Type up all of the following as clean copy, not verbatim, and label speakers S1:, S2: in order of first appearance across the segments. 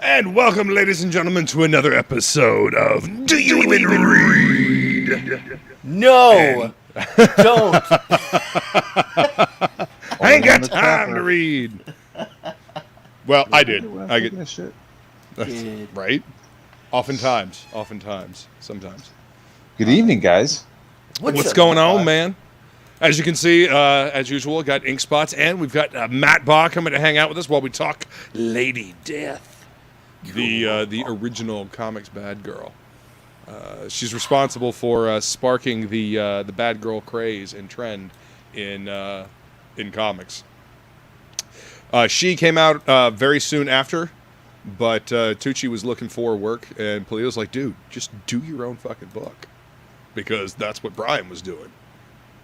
S1: And welcome, ladies and gentlemen, to another episode of Do You Even Read?
S2: No! Don't!
S1: I ain't got time to read. Well, I did. I get
S3: shit.
S1: right. Oftentimes, sometimes.
S3: Good evening, guys.
S1: What's going on, man? As you can see, as usual, got Inkspots, and we've got Matt Baugh coming to hang out with us while we talk Lady Death, the original comics bad girl. She's responsible for sparking the bad girl craze and trend in comics. She came out very soon after, but Tucci was looking for work, and Plegle was like, "Dude, just do your own fucking book," because that's what Brian was doing.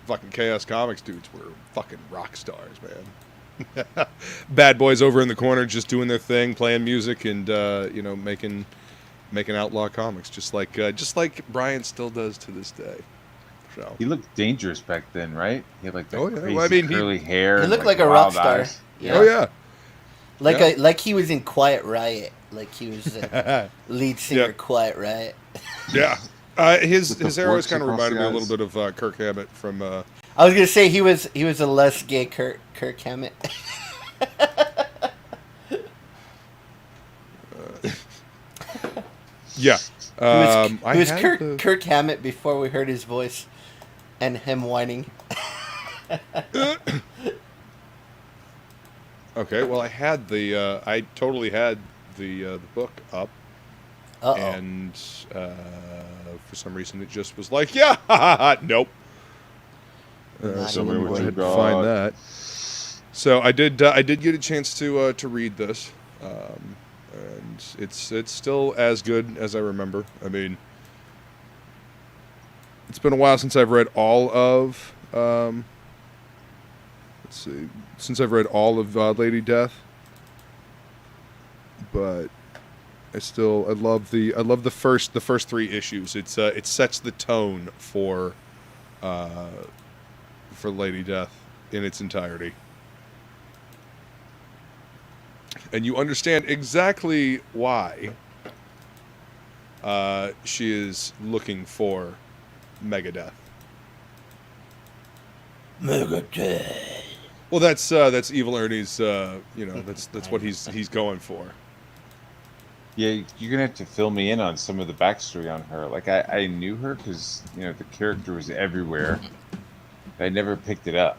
S1: Fucking Chaos Comics dudes were fucking rock stars, man. Bad boys over in the corner just doing their thing, playing music, and making outlaw comics, just like Brian still does to this day. So
S3: He looked dangerous back then, right? He had like that crazy
S1: well, I mean,
S3: curly hair.
S2: He looked
S3: and,
S2: like a rock
S3: wild
S2: star.
S3: eyes.
S2: Yeah.
S1: Oh yeah.
S2: Like he was in Quiet Riot. Like he was lead singer
S1: Yeah.
S2: Quiet Riot.
S1: Yeah. His hair always
S3: forks
S1: kind of
S3: across
S1: reminded me
S3: the
S1: a little
S3: eyes.
S1: bit of Kirk Hammett from.
S2: I was gonna say he was a less gay Kirk Hammett.
S1: Yeah.
S2: He was Kirk Hammett before we heard his voice and him whining.
S1: Okay. Well, I totally had the book up,
S2: Uh-oh.
S1: and for some reason it just was like, yeah, nope.
S2: Not
S1: So we
S2: anymore.
S1: went ahead to find that. So I did get a chance to read this, and it's still as good as I remember. I mean, it's been a while since I've read all of Lady Death, but I love the first three issues. It sets the tone for Lady Death in its entirety. And you understand exactly why she is looking for Megadeth.
S2: Megadeth.
S1: Well, that's Evil Ernie's. That's what he's going for.
S3: Yeah, you're gonna have to fill me in on some of the backstory on her. Like I knew her because the character was everywhere. I never picked it up.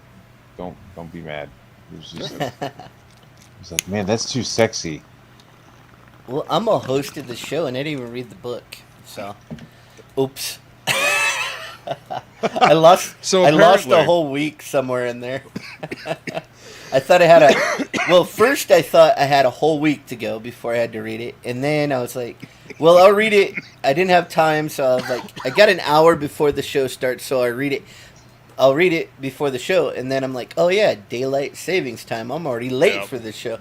S3: Don't be mad. It was just. I was like, man, that's too sexy.
S2: Well, I'm a host of the show and I didn't even read the book, so oops. I lost a whole week somewhere in there. I thought I had first I thought I had a whole week to go before I had to read it, and then I was like, well, I'll read it. I didn't have time, so I was like, I got an hour before the show starts, so I'll read it before the show, and then I'm like, oh yeah, daylight savings time. I'm already late for this show.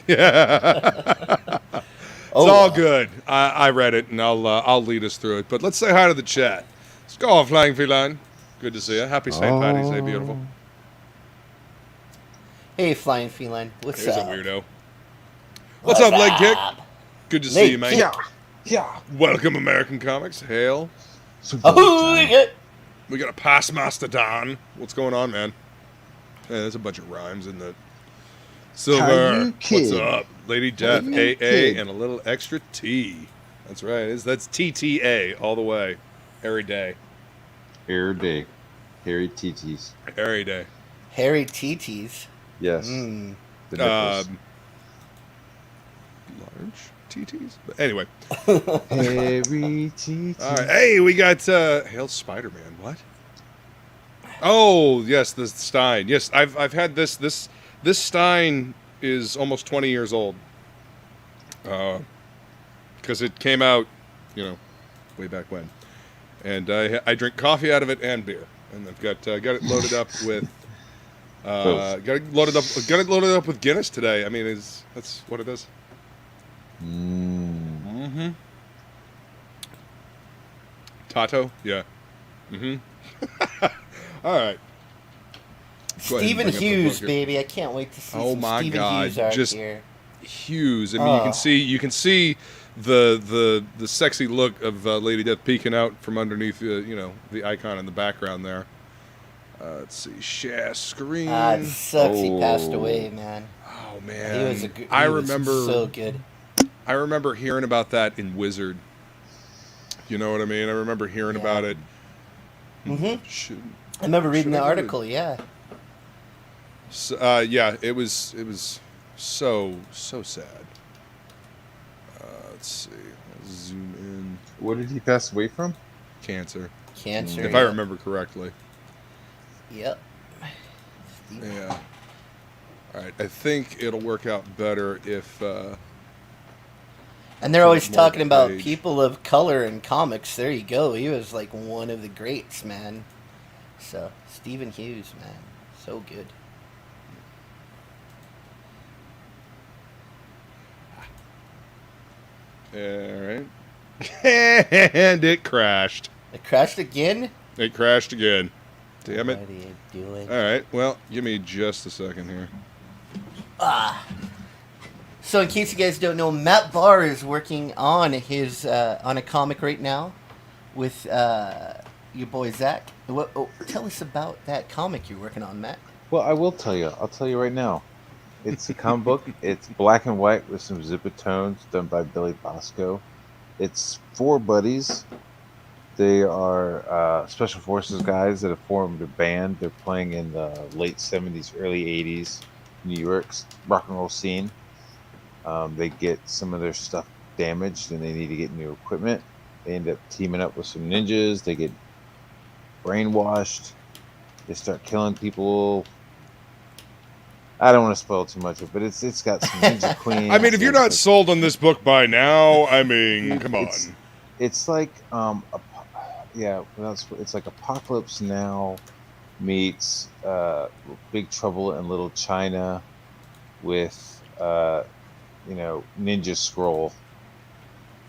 S1: Yeah. It's all good. I read it, and I'll lead us through it. But let's say hi to the chat. Let's go, Flying Feline. Good to see you. Happy St. Patty's Day, beautiful.
S2: Hey, Flying Feline. What's
S1: There's
S2: up?
S1: a weirdo. What's up, Leg Kick? Good to see you, man.
S3: Yeah.
S1: Welcome, American Comics. Hail. We got a past master Don. What's going on, man? Hey, there's a bunch of rhymes in the Silver. What's up? Lady Death, AA, and a little extra T. That's right. That's TTA all the way. Every day.
S3: Every day. Hairy TTs.
S1: Every day.
S2: Harry TTs.
S3: Yes.
S2: Mm.
S3: The nipples.
S1: Large TTs? But anyway.
S3: Hairy TTs.
S1: All right. Hey, we got Hail Spider-Man. What? Oh, yes, the Stein. Yes, I've had this. This Stein is almost 20 years old. Because it came out, way back when. And I drink coffee out of it and beer. And I've got it loaded up with got it loaded up with Guinness today. I mean, that's what it is. Mm-hmm. Tato? Yeah. Mm-hmm. All right.
S2: Stephen Hughes, baby. I can't wait to see some Stephen Hughes art here.
S1: hues. I mean, you can see the sexy look of Lady Death peeking out from underneath the icon in the background there. Let's see, share screen.
S2: It sucks he passed away, man.
S1: Oh man,
S2: he was so good.
S1: I remember hearing about that in Wizard. You know what I mean? I remember hearing about it.
S2: Mm-hmm. I remember reading the article. Yeah.
S1: So, yeah, it was so sad. Let's see. I'll zoom in.
S3: What did he pass away from?
S1: Cancer.
S2: If
S1: I remember correctly.
S2: Yep.
S1: Yeah. All right. I think it'll work out better if.
S2: And they're always talking about people of color in comics. There you go. He was like one of the greats, man. So Stephen Hughes, man, so good.
S1: All right. And it crashed.
S2: It crashed again?
S1: It crashed again. Damn it.
S2: What are you doing?
S1: All right. Well, give me just a second here.
S2: So in case you guys don't know, Matt Barr is working on his on a comic right now with your boy Zach. Tell us about that comic you're working on, Matt.
S3: Well, I will tell you. I'll tell you right now. It's a comic book. It's black and white with some zipper tones, done by Billy Bascom. It's 4 buddies. They are special forces guys that have formed a band. They're playing in the late 70s, early 80s New York's rock and roll scene. They get some of their stuff damaged and they need to get new equipment. They end up teaming up with some ninjas. They get brainwashed. They start killing people. I don't want to spoil too much of it, but it's got some ninja queens.
S1: I mean, if you're not sold on this book by now, I mean, come on.
S3: It's like it's like Apocalypse Now meets Big Trouble in Little China with Ninja Scroll.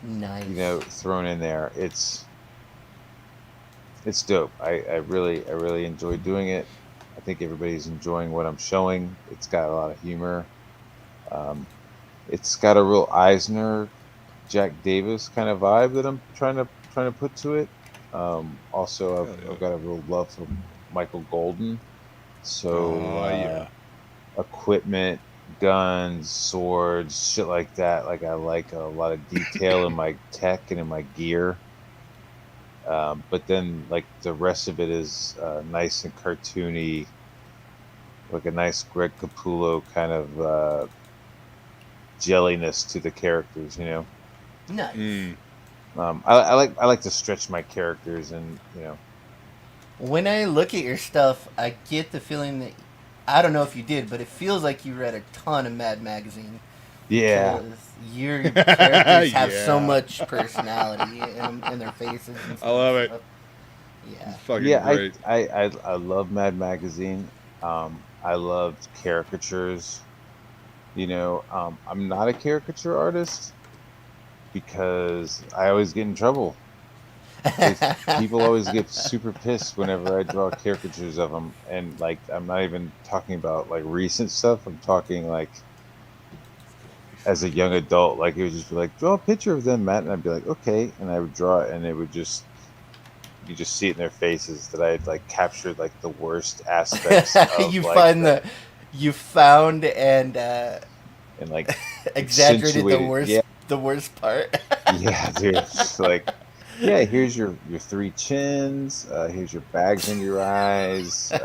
S2: Nice.
S3: Thrown in there. It's dope. I really enjoy doing it. I think everybody's enjoying what I'm showing. It's got a lot of humor. It's got a real Eisner, Jack Davis kind of vibe that I'm trying to put to it. Also, I've got a real love for Michael Golden. So equipment, guns, swords, shit like that. Like I like a lot of detail in my tech and in my gear. But then like the rest of it is nice and cartoony, like a nice Greg Capullo kind of jelliness to the characters,
S2: Nice.
S3: I like to stretch my characters, and
S2: When I look at your stuff, I get the feeling that, I don't know if you did, but it feels like you read a ton of Mad Magazine.
S3: Yeah.
S2: Your characters have so much personality in their faces. And stuff.
S1: I love it.
S2: Yeah.
S1: Fucking great.
S3: I love Mad Magazine. I loved caricatures. I'm not a caricature artist because I always get in trouble. People always get super pissed whenever I draw caricatures of them, and like I'm not even talking about like recent stuff. I'm talking like as a young adult. Like it would just be like, draw a picture of them, Matt, and I'd be like, okay, and I would draw it, and it would just you just see it in their faces that I had like captured like the worst aspects. Of,
S2: you
S3: like,
S2: found and
S3: like
S2: exaggerated the worst part.
S3: Yeah, dude. It's like, yeah, here's your 3 chins. Here's your bags in your eyes. You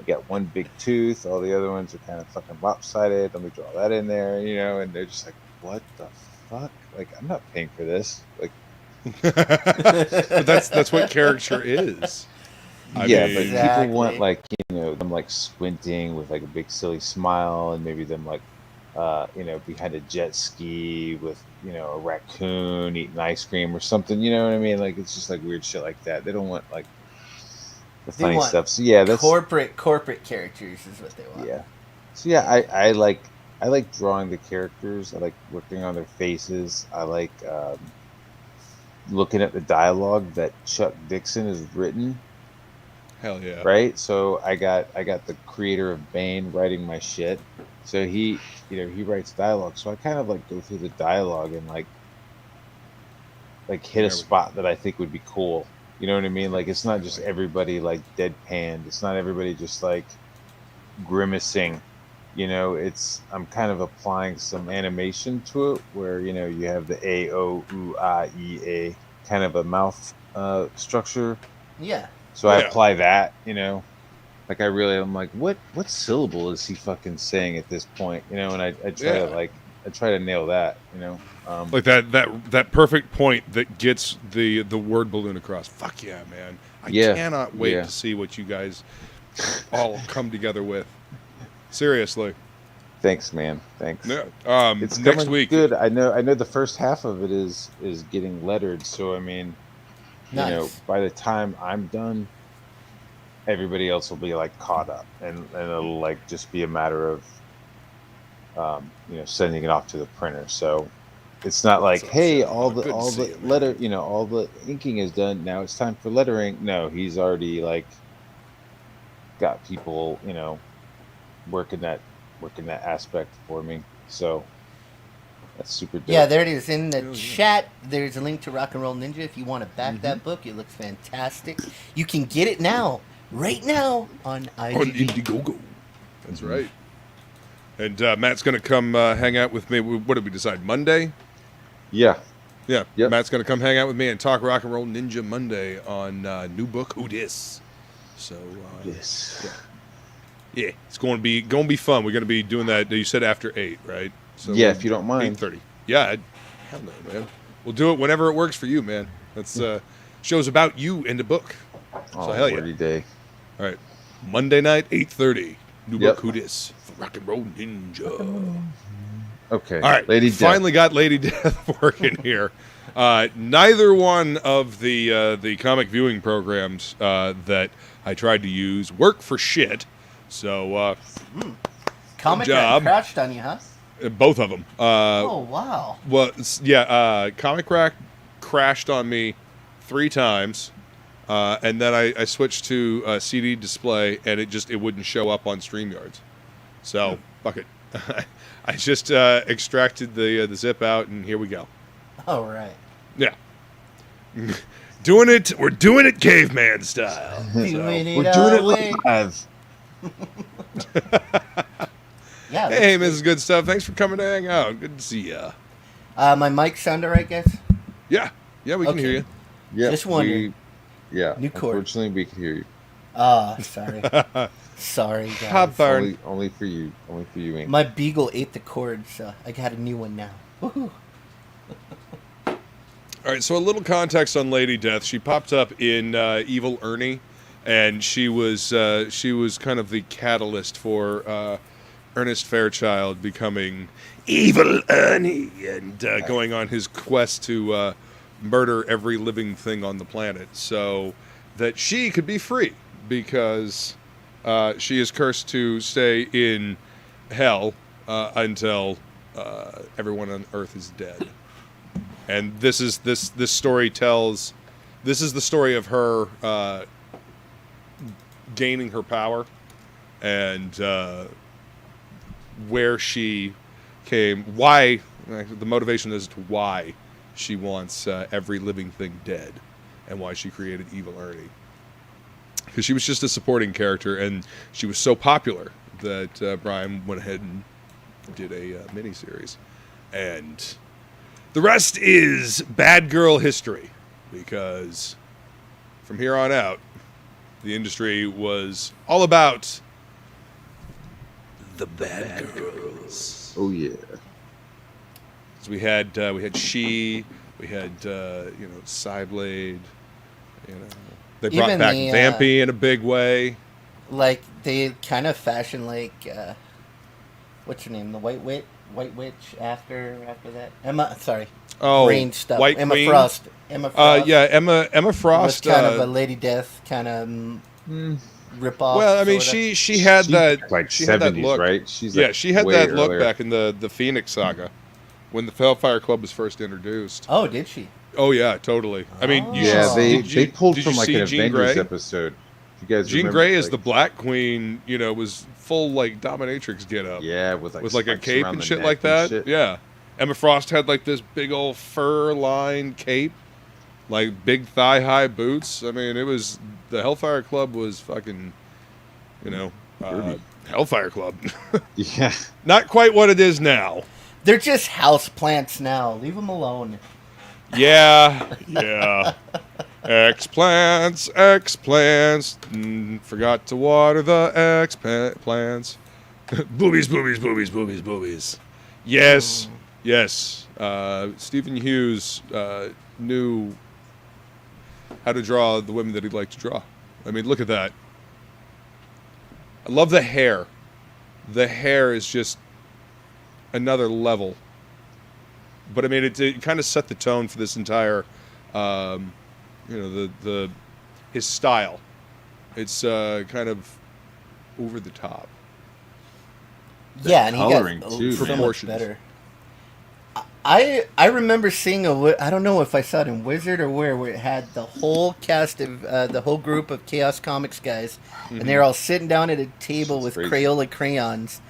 S3: got one big tooth. All the other ones are kind of fucking lopsided. Let me draw that in there, and they're just like, what the fuck? Like, I'm not paying for this. Like,
S1: but that's what caricature is.
S3: But people want like them like squinting with like a big silly smile, and maybe them like behind a jet ski with a raccoon eating ice cream or something. You know what I mean? Like it's just like weird shit like that. They don't want like the funny stuff. So yeah, that's
S2: corporate characters is what they want.
S3: Yeah. So yeah, I like drawing the characters. I like working on their faces. I like looking at the dialogue that Chuck Dixon has written.
S1: Hell yeah.
S3: Right. So I got the creator of Bane writing my shit. So he writes dialogue. So I kind of like go through the dialogue and like hit a spot that I think would be cool. You know what I mean? Like it's not just everybody like deadpanned. It's not everybody just like grimacing. I'm kind of applying some animation to it where you have the A O U I E A kind of a mouth structure.
S2: Yeah.
S3: So I apply that. Like I'm like, what syllable is he fucking saying at this point? And I try to nail that.
S1: Like that perfect point that gets the word balloon across. Fuck yeah, man! I cannot wait to see what you guys all come together with. Seriously.
S3: Thanks, man. Thanks.
S1: Yeah.
S3: It's
S1: next
S3: coming
S1: week.
S3: Good. I know the first half of it is getting lettered. So I mean,
S2: nice.
S3: By the time I'm done, everybody else will be like caught up, and it'll like just be a matter of sending it off to the printer. So it's not like, hey, all the letter, all the inking is done. Now it's time for lettering. No, he's already like got people, working that aspect for me. So that's super dope.
S2: Yeah, there it is in the chat. There's a link to Rock and Roll Ninja if you want to back that book. It looks fantastic. You can get it now, right now on
S1: Indiegogo. That's right. And Matt's going to come hang out with me. What did we decide? Monday?
S3: Yeah.
S1: Yeah.
S3: Yep.
S1: Matt's going to come hang out with me and talk Rock and Roll Ninja Monday on new book Who Dis. So
S3: yes.
S1: Yeah, it's going to be fun. We're going to be doing that. You said after 8, right? So
S3: yeah, if you don't mind.
S1: 8:30. Yeah, hell no, man. We'll do it whenever it works for you, man. That's shows about you and the book. So hell yeah.
S3: Day.
S1: All right, Monday night, 8:30. New book Who Dis for Rock and Roll Ninja.
S3: Okay.
S1: All right,
S3: Lady
S1: finally got Lady Death working here. Neither one of the comic viewing programs that I tried to use work for shit. So,
S2: Comic Rack crashed on you, huh?
S1: Both of them.
S2: Oh, wow.
S1: Well, yeah, Comic Rack crashed on me 3 times, and then I switched to CD display, and it wouldn't show up on StreamYards. So, fuck it. I just extracted the zip out, and here we go.
S2: All right.
S1: Yeah. We're doing it caveman style.
S3: We're doing it live.
S2: Yeah.
S1: Hey, Mrs. Good Stuff. Thanks for coming to hang out. Good to see ya.
S2: My mic sound all right, guys?
S1: Yeah. Yeah, we can hear you.
S3: Yeah.
S2: Just wondering.
S3: New cord. Unfortunately, we can hear you.
S2: Sorry. Sorry, guys.
S3: Only for you. Only for you, Ink.
S2: My beagle ate the cord, so I got a new one now. Woohoo.
S1: All right, so a little context on Lady Death. She popped up in Evil Ernie, and she was kind of the catalyst for Ernest Fairchild becoming Evil Ernie and going on his quest to murder every living thing on the planet so that she could be free, because she is cursed to stay in hell until everyone on Earth is dead. And this story tells, this is the story of her gaining her power and where she came, why, the motivation as to why she wants every living thing dead, and why she created Evil Ernie. Because she was just a supporting character, and she was so popular that Brian went ahead and did a miniseries. And the rest is bad girl history, because from here on out, the industry was all about the bad girls.
S3: Oh yeah.
S1: So we had She, we had Cyblade, they brought
S2: Even
S1: back
S2: the,
S1: Vampy in a big way.
S2: Like they kind of fashion like what's her name? The White Witch after that. Emma, sorry.
S1: Oh,
S2: brain stuff.
S1: White
S2: Emma
S1: Queen?
S2: Frost. Emma Frost.
S1: Yeah, Emma Frost.
S2: Was kind of a Lady Death kind of rip off.
S1: Well, I mean, she had that
S3: like
S1: she
S3: 70s,
S1: had that look,
S3: right? She's
S1: yeah,
S3: like
S1: she had
S3: way
S1: that look
S3: earlier.
S1: back in the Phoenix saga when the Hellfire Club was first introduced.
S2: Oh, did she?
S1: Oh yeah, totally. I mean, you
S3: Yeah,
S1: should,
S3: they
S1: did you-
S3: pulled
S1: did
S3: from
S1: you
S3: like
S1: see
S3: an
S1: Jean
S3: Avengers
S1: Grey?
S3: episode. you guys
S1: Jean
S3: remember,
S1: Grey as
S3: like,
S1: the Black Queen, you know, was full like dominatrix get up.
S3: yeah, with like
S1: a cape
S3: around
S1: and
S3: the
S1: shit
S3: neck
S1: like
S3: and
S1: that.
S3: shit.
S1: Yeah. Emma Frost had like this big old fur lined cape, like big thigh high boots. I mean, it was the Hellfire Club was fucking, you know, Hellfire Club.
S3: Yeah.
S1: Not quite what it is now.
S2: They're just house plants now. Leave them alone.
S1: Yeah, yeah. Explants. Forgot to water the explants. Boobies. Yes, yes. Stephen Hughes knew how to draw the women that he'd like to draw. I mean, look at that. I love the hair. The hair is just another level. But I mean, it kind of set the tone for this entire, you know, his style. It's kind of over the top.
S2: Yeah, and he
S3: coloring,
S2: got
S3: too,
S2: so
S3: man.
S2: much better. I remember seeing I don't know if I saw it in Wizard or where it had the whole cast of the whole group of Chaos Comics guys, and they were all sitting down at a table with
S3: crazy.
S2: Crayola crayons,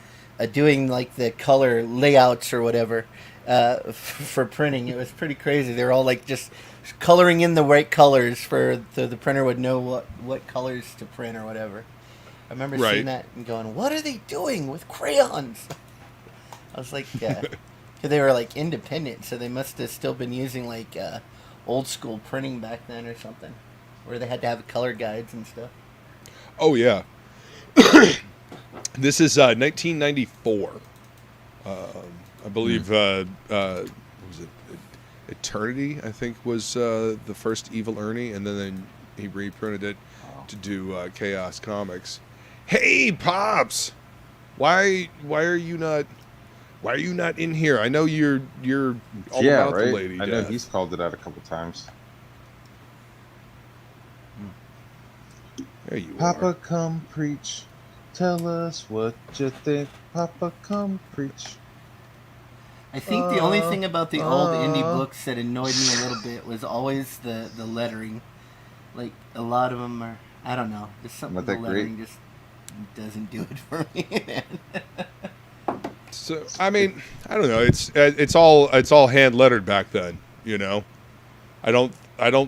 S2: doing like the color layouts or whatever for printing. It was pretty crazy. They were all like just coloring in the right colors for the printer would know what colors to print or whatever. I remember seeing that and going, "What are they doing with crayons?" I was like, they were like independent, so they must have still been using like old school printing back then or something, where they had to have color guides and stuff.
S1: Oh yeah. This is 1994. I believe what was it? Eternity, I think, was the first Evil Ernie, and then he reprinted it to do Chaos Comics. Hey, Pops, why are you not in here? I know you're all about the lady.
S3: I know he's called it out a couple times.
S1: There you
S3: Papa,
S1: are.
S3: come preach. Tell us what you think. Papa, come preach.
S2: I think the only thing about the old indie books that annoyed me a little bit was always the lettering. Like, a lot of them are, I don't know, there's something
S3: Not
S2: the
S3: that
S2: lettering
S3: great.
S2: just doesn't do it for me, man.
S1: So I mean, I don't know. It's all hand lettered back then. You know, I don't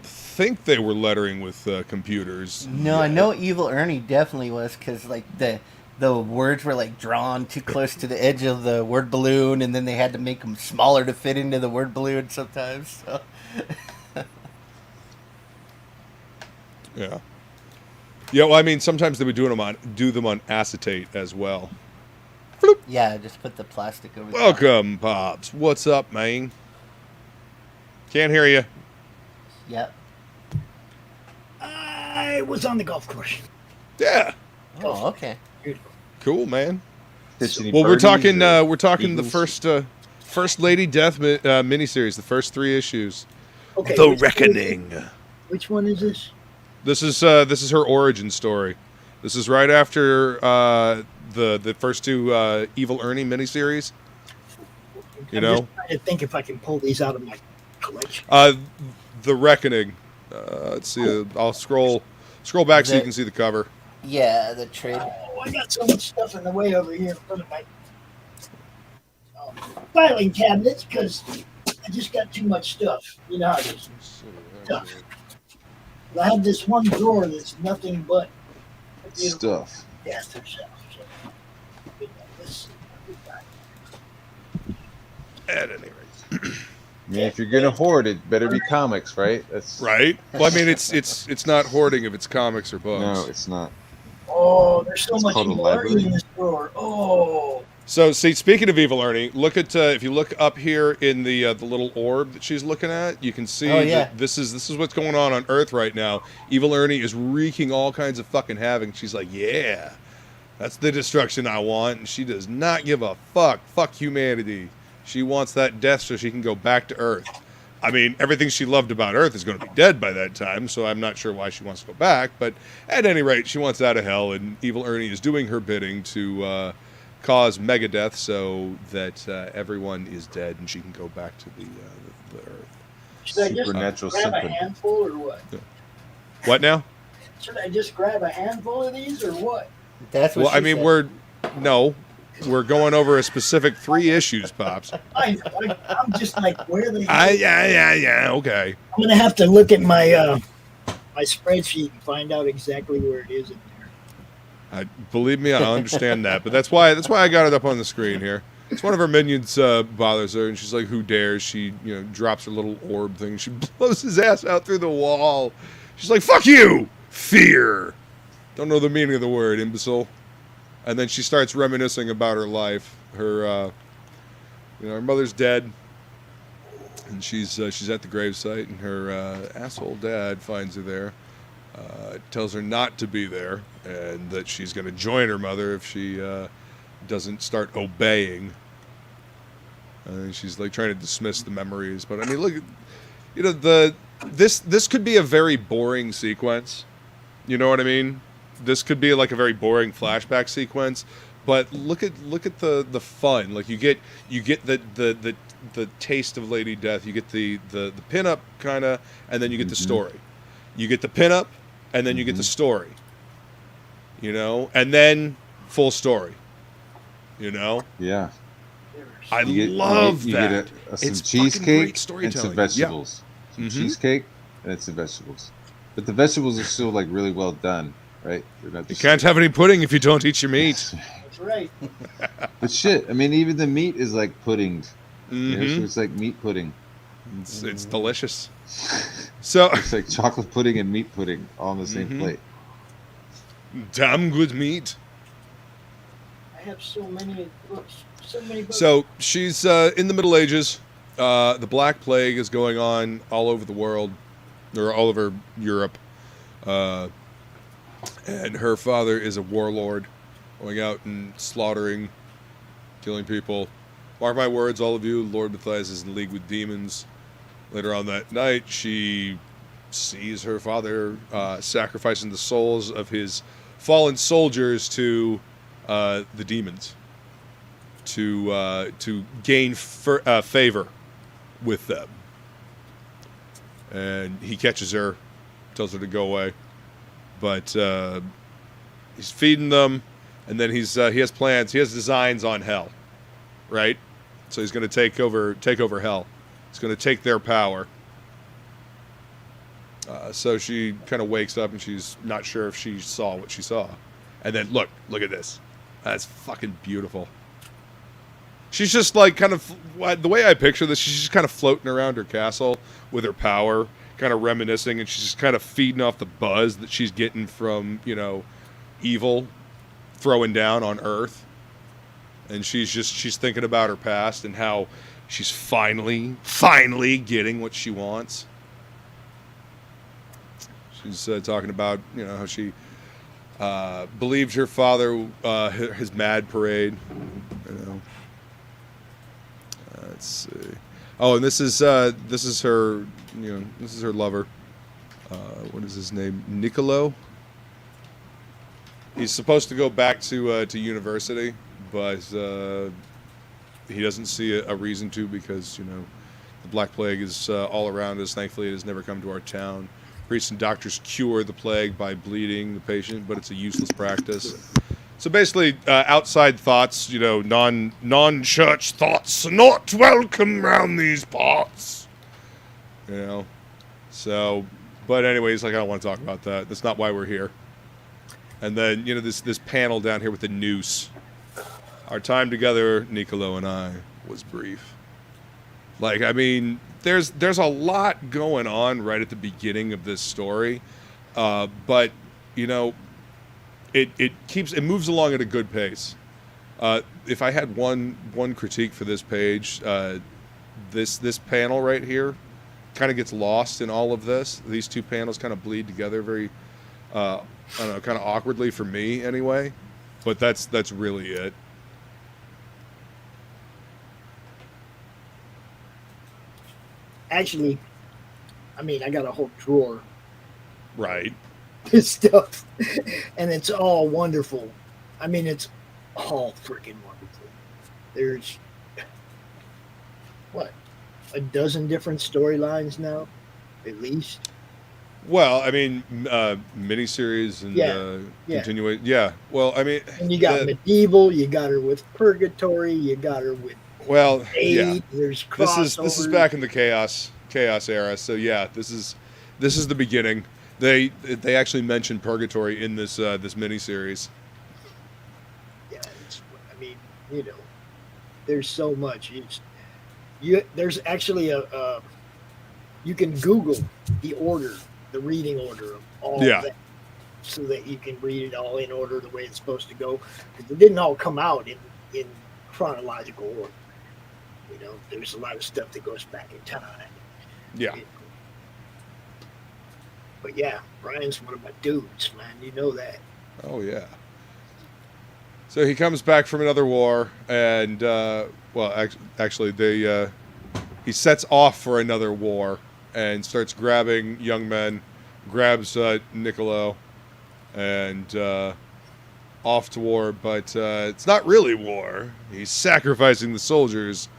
S1: think they were lettering with computers.
S2: No, I know Evil Ernie definitely was, because like the words were like drawn too close to the edge of the word balloon, and then they had to make them smaller to fit into the word balloon sometimes. So.
S1: Yeah. Yeah. Well, I mean, sometimes they would do them on acetate as well. Floop.
S2: Yeah, just put the plastic over.
S1: Welcome, Pops. What's up, man? Can't hear you.
S2: Yep.
S4: I was on the golf course.
S1: Yeah.
S2: Oh, okay.
S1: Cool, man.
S3: Pitch any
S1: Well, we're
S3: birdies
S1: talking
S3: or
S1: the first Lady Death miniseries, the first 3 issues.
S4: Okay.
S1: The Reckoning.
S4: Which one is this?
S1: This is her origin story. This is right after the first 2 Evil Ernie miniseries. You know,
S4: just trying to think if I can pull these out of my collection.
S1: The Reckoning. Let's see. I'll scroll back so you can see the cover.
S2: Yeah, the trade.
S4: Oh, I got so much stuff in the way over here in front of my filing cabinets because I just got too much stuff. You know how it is. Stuff. I have this one drawer that's nothing but
S3: stuff.
S4: death herself. So,
S1: At any rate.
S3: I mean, if you're gonna hoard it, better be comics, right? That's
S1: Right. Well, I mean, it's not hoarding if it's comics or books.
S3: No, it's not.
S4: Oh, there's so
S3: It's
S4: much
S3: called a
S4: more
S3: library.
S4: in this drawer. Oh.
S1: So, see, speaking of Evil Ernie, look at if you look up here in the little orb that she's looking at, you can see that this is what's going on Earth right now. Evil Ernie is wreaking all kinds of fucking havoc. She's like, yeah, that's the destruction I want, and she does not give a fuck. Fuck humanity. She wants that death so she can go back to Earth. I mean, everything she loved about Earth is going to be dead by that time, so I'm not sure why she wants to go back. But at any rate, she wants out of hell, and Evil Ernie is doing her bidding to cause megadeath so that everyone is dead and she can go back to the Earth.
S4: Should I just
S3: Supernatural
S4: grab a
S3: symphony.
S4: handful or what?
S1: What now?
S4: Should I just grab a handful of these or what?
S2: That's what
S1: Well, I mean,
S2: said.
S1: we're going over a specific 3 issues, Pops.
S4: I'm just like, where they?
S1: Yeah. Okay.
S4: I'm gonna have to look at my my spreadsheet and find out exactly where it is in there.
S1: Believe me, I understand that, but that's why I got it up on the screen here. It's one of her minions bothers her, and she's like, "Who dares?" She drops her little orb thing. She blows his ass out through the wall. She's like, "Fuck you, fear." Don't know the meaning of the word, imbecile. And then she starts reminiscing about her life. Her her mother's dead, and she's at the gravesite, and her asshole dad finds her there. Tells her not to be there, and that she's going to join her mother if she doesn't start obeying. And she's like trying to dismiss the memories, but I mean, look, this could be a very boring sequence. You know what I mean? This could be like a very boring flashback sequence, but look at the fun. Like you get the taste of Lady Death. You get the pinup kind of, and then you get the story. You get the pinup, and then you get the story. And then full story.
S3: Yeah.
S1: I love that.
S3: You get some
S1: It's
S3: cheesecake
S1: fucking great
S3: and some
S1: storytelling.
S3: vegetables. Some cheesecake and some vegetables. But the vegetables are still like really well done, right?
S1: You can't have any pudding if you don't eat your meat.
S4: That's right.
S3: But shit, I mean, even the meat is like puddinged. So it's like meat pudding.
S1: It's delicious. So
S3: it's like chocolate pudding and meat pudding all on the same plate.
S1: Damn good meat.
S4: I have so many books.
S1: So she's in the Middle Ages. The Black Plague is going on all over the world, or all over Europe. And her father is a warlord, going out and slaughtering, killing people. Mark my words, all of you, Lord Matthias is in league with demons. Later on that night, she sees her father sacrificing the souls of his fallen soldiers to the demons. To gain favor with them, and he catches her, tells her to go away, but he's feeding them, and then he has plans, he has designs on hell, right? So he's going to take over hell. He's going to take their power. So she kind of wakes up and she's not sure if she saw what she saw, and then look at this, that's fucking beautiful. She's just like kind of, the way I picture this, she's just kind of floating around her castle with her power, kind of reminiscing, and she's just kind of feeding off the buzz that she's getting from, evil throwing down on Earth. And she's thinking about her past and how she's finally getting what she wants. She's talking about, how she believed her father, his mad parade, Let's see. Oh, and this is her, this is her lover. What is his name? Niccolo. He's supposed to go back to university, but he doesn't see a reason to because the Black Plague is all around us. Thankfully, it has never come to our town. Priests and doctors cure the plague by bleeding the patient, but it's a useless practice. So basically, outside thoughts, non-church thoughts are not welcome round these parts. So, but anyways, I don't want to talk about that. That's not why we're here. And then, this panel down here with the noose. Our time together, Niccolo and I, was brief. There's a lot going on right at the beginning of this story, but it moves along at a good pace. If I had one critique for this page, this panel right here kind of gets lost in all of this. These two panels kind of bleed together very, I don't know, kind of awkwardly for me anyway. But that's really it.
S4: Actually, I got a whole drawer.
S1: Right.
S4: This stuff, and it's all wonderful. It's all freaking wonderful. There's a dozen different storylines now, at least.
S1: Well, I mean, miniseries and
S4: Yeah.
S1: continuation. Yeah. Well, I mean,
S4: And you got medieval, you got her with purgatory, you got her with
S1: well, yeah.
S4: aid. There's
S1: This is
S4: crossovers.
S1: back in the chaos era. So yeah, this is the beginning. They actually mentioned purgatory in this this miniseries.
S4: Yeah, I mean, there's so much. There's actually you can Google the reading order of all of that, so that you can read it all in order the way it's supposed to go. Because it didn't all come out in chronological order. There's a lot of stuff that goes back in time.
S1: Yeah.
S4: But yeah, Brian's one of my dudes, man. You know that.
S1: Oh yeah. So he comes back from another war, and actually he sets off for another war and starts grabbing young men, grabs Niccolo, and off to war. But it's not really war. He's sacrificing the soldiers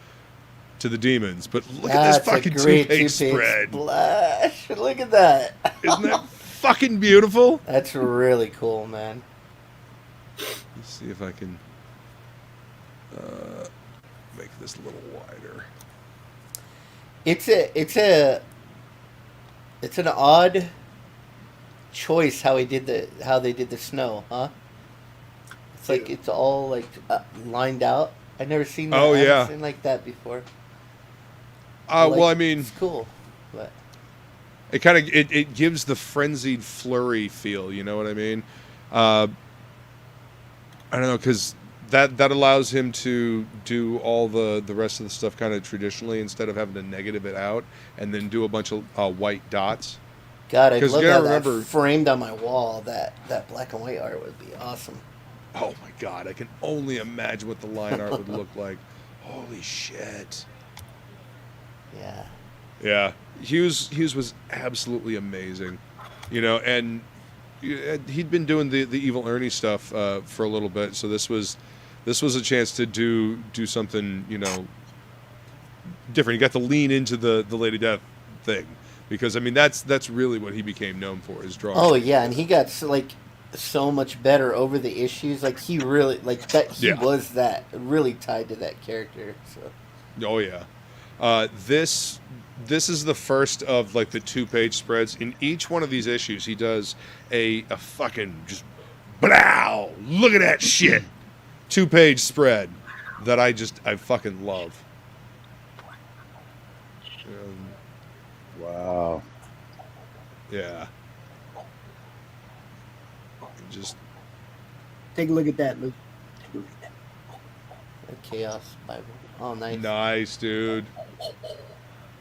S1: to the demons. But look at this fucking two-page spread.
S2: Splash. Look at that.
S1: Isn't that fucking beautiful?
S2: That's really cool, man.
S1: Let's see if I can make this a little wider.
S2: It's an odd choice how they did the snow, huh? It's like it's all like lined out. I've never seen that. Anything like that before.
S1: Well, I mean,
S2: it's cool, but
S1: it kind of it gives the frenzied flurry feel. You know what I mean? I don't know, because that allows him to do all the rest of the stuff kind of traditionally instead of having to negative it out and then do a bunch of white dots.
S2: God, I'd love to have that framed on my wall. That black and white art would be awesome.
S1: Oh my God, I can only imagine what the line art would look like. Holy shit.
S2: Yeah.
S1: Yeah. Hughes was absolutely amazing. And he'd been doing the Evil Ernie stuff for a little bit, so this was a chance to do something different. You got to lean into the Lady Death thing, because I mean that's really what he became known for, is drawing.
S2: Oh yeah, and he got so much better over the issues. Like he really that. He was that really tied to that character. So.
S1: Oh yeah. This is the first of the 2-page spreads. In each one of these issues, he does a fucking just blow. Look at that shit. 2-page spread that I fucking love.
S3: Wow.
S1: Yeah. Just
S4: take a look at that, Luke. Take a look at that.
S2: A Chaos Bible. Oh, nice.
S1: Nice, dude.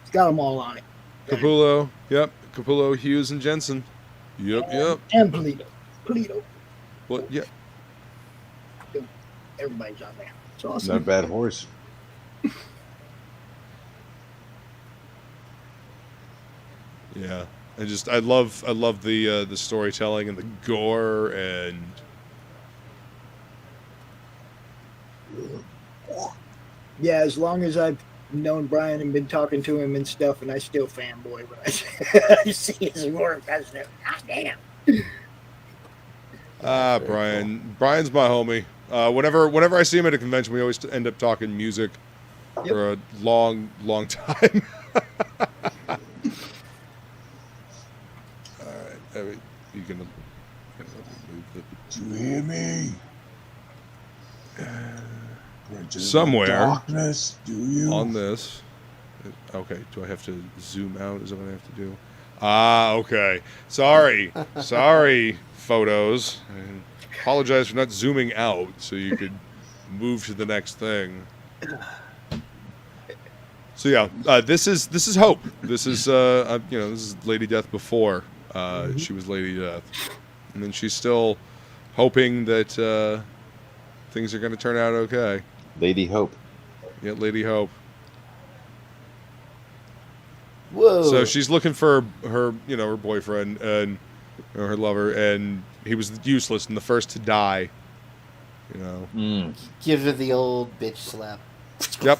S4: It's got them all on it.
S1: Capullo. Yep. Capullo, Hughes, and Jensen. Yep.
S4: And Plegle.
S1: Well, yeah.
S4: Everybody's on there. It's awesome.
S3: Not a bad horse.
S1: Yeah. I love the storytelling and the gore and.
S4: Yeah, as long as I've known Brian and been talking to him and stuff, and I still fanboy when I see his work. I was like, God damn.
S1: Brian. Brian's my homie. Whenever I see him at a convention, we always end up talking music for a long time. All right, you can move the.
S3: Do you hear me?
S1: Somewhere
S3: darkness, do you?
S1: On this. Okay, do I have to zoom out? Is that what I have to do? Okay. Sorry, photos. I apologize for not zooming out so you could move to the next thing. So yeah, this is Hope. This is this is Lady Death before she was Lady Death, and then she's still hoping that things are going to turn out okay.
S3: Lady Hope.
S1: Yeah, Lady Hope.
S2: Whoa.
S1: So she's looking for her boyfriend and her lover, and he was useless and the first to die.
S2: Gives her the old bitch slap.
S1: Yep.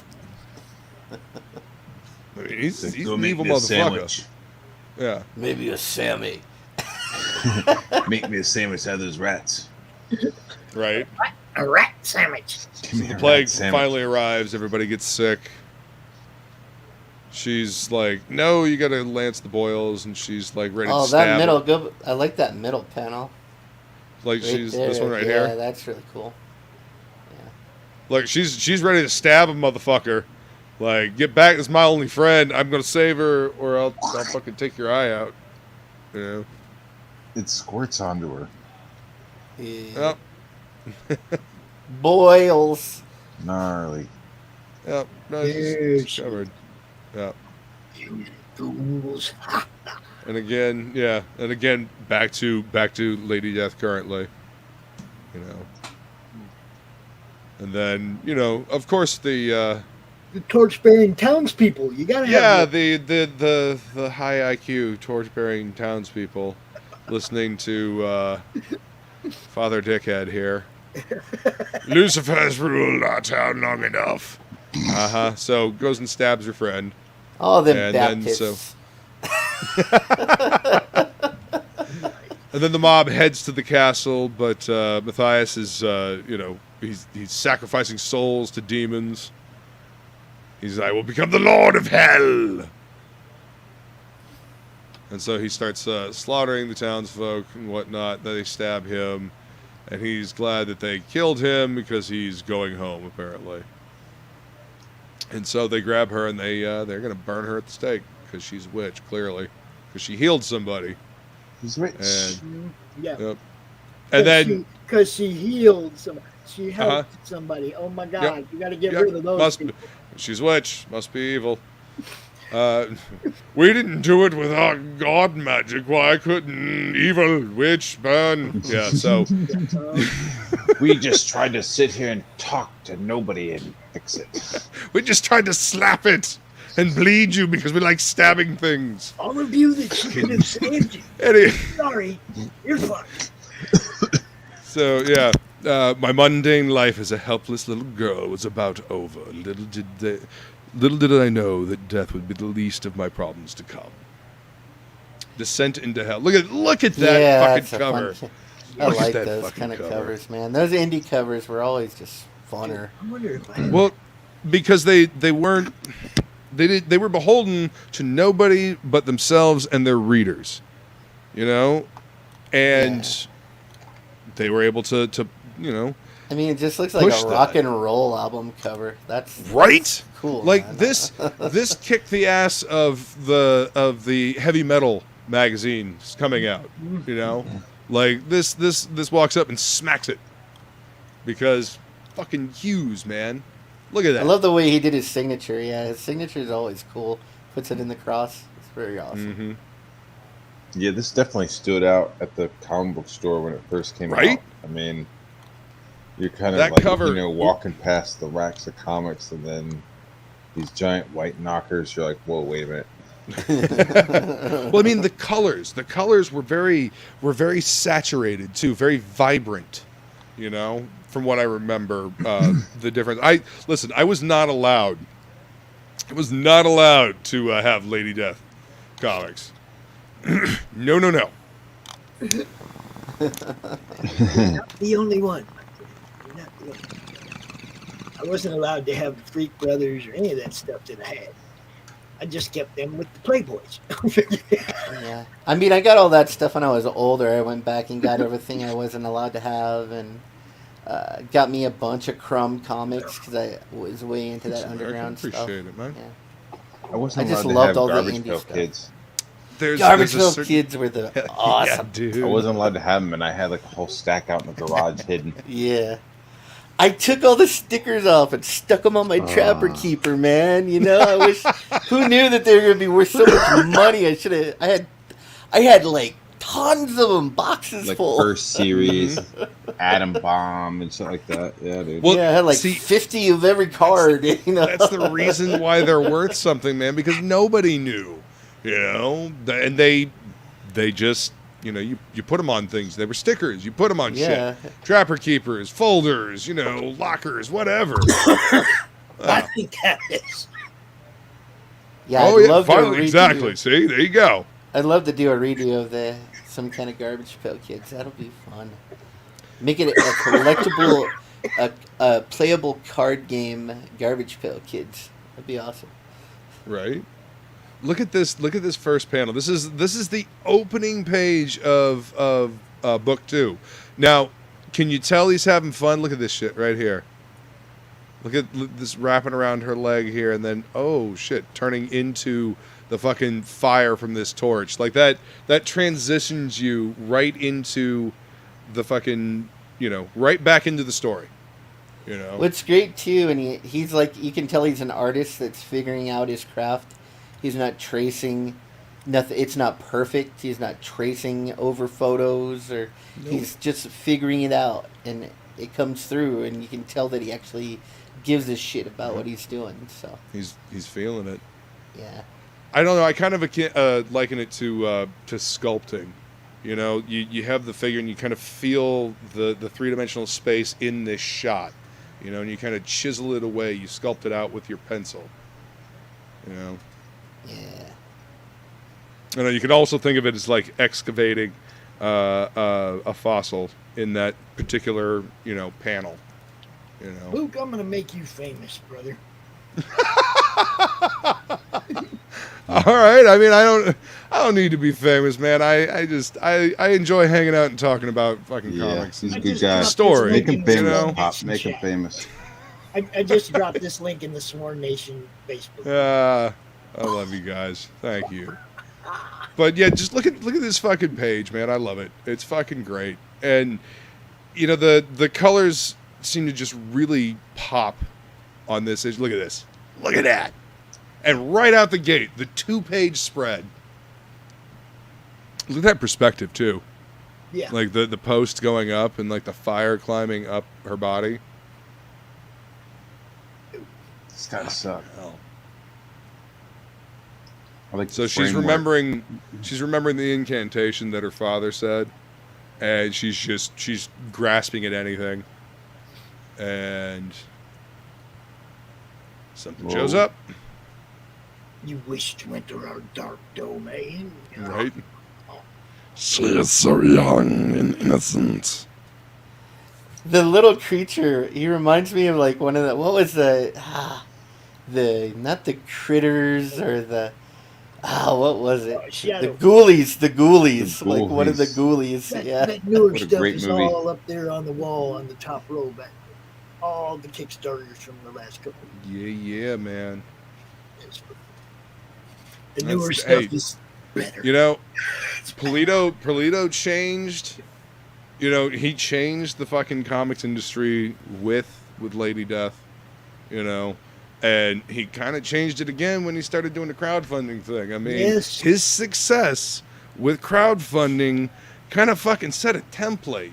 S1: I mean, he's an evil motherfucker. Yeah.
S2: Maybe a Sammy.
S3: Make me a sandwich out of those rats.
S1: Right.
S4: A rat sandwich.
S3: Give me
S1: The
S3: a
S1: plague
S3: rat sandwich.
S1: finally arrives. Everybody gets sick. She's like, no, you gotta lance the boils, and she's like ready to
S2: Oh,
S1: stab
S2: that
S1: him.
S2: middle, good. I like that middle panel.
S1: Like
S2: Right
S1: she's
S2: there.
S1: this one right
S2: Yeah,
S1: here.
S2: that's really cool.
S1: Like she's ready to stab a motherfucker. Like, get back, this is my only friend. I'm gonna save her, or I'll fucking take your eye out. You know.
S3: It squirts onto her.
S2: Yeah.
S1: Yep.
S2: Boils.
S3: Gnarly.
S1: Yep. No,
S4: Yes.
S1: it's covered. Yep.
S4: Fools.
S1: And again, yeah, and again, back to Lady Death currently. You know. And then, you know, of course the
S4: torch-bearing townspeople. You gotta have
S1: the high IQ torch-bearing townspeople listening to Father Dickhead here. Lucifer has ruled our town long enough. So goes and stabs her friend.
S2: Oh, them
S1: And
S2: Baptists.
S1: And then the mob heads to the castle, but Matthias is, you know, he's sacrificing souls to demons. He's like, I will become the Lord of Hell. And so he starts slaughtering the townsfolk and whatnot. Then they stab him, and he's glad that they killed him because he's going home, apparently. And so they grab her, and they're going to burn her at the stake because she's a witch, clearly, because she healed somebody.
S3: He's rich.
S1: And,
S4: yeah.
S1: yep. And then
S4: because she healed somebody, she helped somebody. Oh my God,
S1: Yep.
S4: you got to get rid of those people.
S1: She's a witch. Must be evil. We didn't do it with our god magic. Why couldn't evil witch burn? Yeah, so
S3: We just tried to sit here and talk to nobody and fix it.
S1: we just tried to slap it and bleed you because we like stabbing things.
S4: All of you that could have saved you.
S1: Anyway,
S4: Sorry, you're fucked.
S1: so yeah, my mundane life as a helpless little girl was about over. Little did I know that death would be the least of my problems to come. Descent into hell. Look at that
S2: Yeah,
S1: fucking
S2: that's a
S1: cover.
S2: fun- I
S1: Look at
S2: like
S1: that
S2: those
S1: fucking
S2: kind of
S1: cover.
S2: covers, man. Those indie covers were always just funner.
S4: I wonder if I
S1: Well, because they weren't they were beholden to nobody but themselves and their readers, you know, and they were able to you know,
S2: I mean, it just looks like
S1: Push
S2: a
S1: that.
S2: rock and roll album cover. That's
S1: right?
S2: cool.
S1: Like
S2: man.
S1: this kicked the ass of the heavy metal magazines coming out, you know, like this walks up and smacks it because fucking Hughes, man. Look at that.
S2: I love the way he did his signature. Yeah, his signature is always cool. Puts it in the cross. It's very awesome.
S1: Mm-hmm.
S3: Yeah, this definitely stood out at the comic book store when it first came
S1: Right?
S3: out. I mean, you're kind of
S1: That
S3: like,
S1: cover-
S3: you know, walking past the racks of comics and then these giant white knockers. You're like, whoa, wait a minute.
S1: Well, I mean, the colors were very saturated too, very vibrant, you know, from what I remember, the difference. I was not allowed to have Lady Death comics. No.
S4: You're not the only one. You're not the only one. I wasn't allowed to have the Freak Brothers or any of that stuff that I had. I just kept them with the Playboys.
S2: Yeah. I mean, I got all that stuff when I was older. I went back and got everything I wasn't allowed to have, and got me a bunch of Crumb comics because I was way into that underground
S1: I can
S2: stuff.
S1: appreciate it, man.
S2: Yeah.
S3: I wasn't
S2: I just
S3: allowed to
S2: loved
S3: have
S2: all the
S3: Garbage
S2: indie
S3: Pail
S2: stuff.
S3: Kids.
S1: There's a
S2: Garbageville
S1: certain-
S2: Kids were the awesome.
S1: Yeah, dude.
S3: I wasn't allowed to have them, and I had like a whole stack out in the garage hidden.
S2: Yeah. I took all the stickers off and stuck them on my Trapper Keeper, man. You know, I wish. Who knew that they were going to be worth so much money? I had like tons of them, boxes
S3: Like
S2: full.
S3: first series, Atom Bomb, and shit like that. Yeah, dude.
S1: Well,
S2: yeah, I had like
S1: see,
S2: 50 of every card. You know,
S1: that's the reason why they're worth something, man, because nobody knew, you know, and they just, you know, you put them on things. They were stickers. You put them on
S2: Yeah.
S1: shit. Trapper Keepers, folders, you know, lockers, whatever.
S4: I think that is.
S2: Yeah,
S1: Oh,
S2: I'd
S1: yeah,
S2: love to
S1: finally,
S2: redo.
S1: exactly. See, there you go.
S2: I'd love to do a redo of some kind of Garbage Pail Kids. That'll be fun. Make it a collectible, a playable card game, Garbage Pail Kids. That'd be awesome.
S1: Right. Look at this. Look at this first panel. This is the opening page of book 2. Now, can you tell he's having fun? Look at this shit right here. Look at this wrapping around her leg here, and then oh shit, turning into the fucking fire from this torch. Like that transitions you right into the fucking, right back into the story.
S2: What's great too, and he's like, you can tell he's an artist that's figuring out his craft. He's not tracing nothing. It's not perfect. He's not tracing over photos, or he's just figuring it out, and it comes through, and you can tell that he actually gives a shit about what he's doing. So
S1: he's feeling it.
S2: Yeah.
S1: I don't know. I kind of liken it to sculpting. You have the figure and you kind of feel the 3-dimensional space in this shot. And you kind of chisel it away. You sculpt it out with your pencil.
S2: Yeah.
S1: You can also think of it as like excavating a fossil in that particular panel.
S4: Luke, I'm gonna make you famous, brother.
S1: All right. I mean, I don't need to be famous, man. I enjoy hanging out and talking about fucking comics.
S3: He's a good guy.
S1: Story.
S3: Make him famous, Pop. Make him famous.
S4: I just dropped this link in the Sworn Nation Facebook.
S1: I love you guys. Thank you. But yeah, just look at this fucking page, man. I love it. It's fucking great. And the colors seem to just really pop on this. Look at this. Look at that. And right out the gate, the 2-page spread. Look at that perspective too.
S4: Yeah.
S1: Like the post going up and like the fire climbing up her body.
S3: It's gotta suck.
S1: So she's remembering the incantation that her father said, and she's grasping at anything, and something shows up.
S4: You wish to enter our dark domain,
S1: right? She is so young and innocent.
S2: The little creature, he reminds me of like one of the, what was the not the critters or the, what was it? The ghoulies. Like one of the ghoulies.
S4: That newer
S3: What a
S4: stuff
S3: great
S4: is
S3: movie.
S4: all up there on the wall on the top row back. All the Kickstarters from the last couple.
S1: Yeah, man.
S4: The newer stuff is better.
S1: Polito changed. He changed the fucking comics industry with Lady Death. And he kind of changed it again when he started doing the crowdfunding thing. I mean, his success with crowdfunding kind of fucking set a template,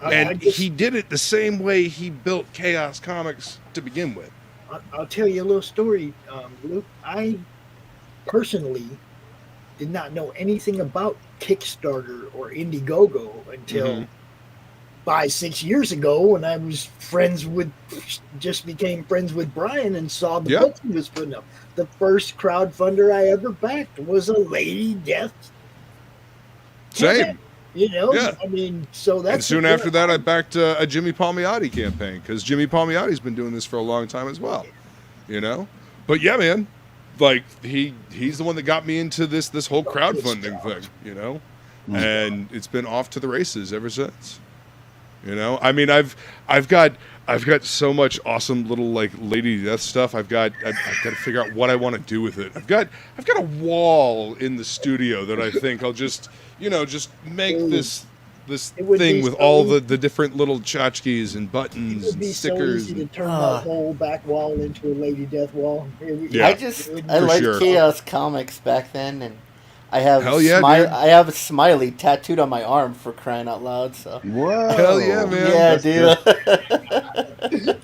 S1: And he did it the same way he built Chaos Comics to begin with.
S4: I'll tell you a little story, Luke. I personally did not know anything about Kickstarter or Indiegogo until 5-6 years ago when I was became friends with Brian and saw the book he was putting up. The first crowdfunder I ever backed was a Lady Death.
S1: Same.
S4: I mean, so that's.
S1: And soon after that, I backed a Jimmy Palmiotti campaign because Jimmy Palmiotti's been doing this for a long time as well. But yeah, man, like he's the one that got me into this whole crowdfunding thing. And it's been off to the races ever since. I mean, I've got so much awesome little like Lady Death stuff. I've got to figure out what I want to do with it. I've got a wall in the studio that I think I'll just make this thing with all the different little tchotchkes and buttons and stickers.
S4: So easy to turn that whole back wall into a Lady Death wall.
S2: I liked Chaos Comics back then, and I have I have a smiley tattooed on my arm, for crying out loud. So
S3: whoa,
S1: hell yeah, man!
S2: Yeah, dude.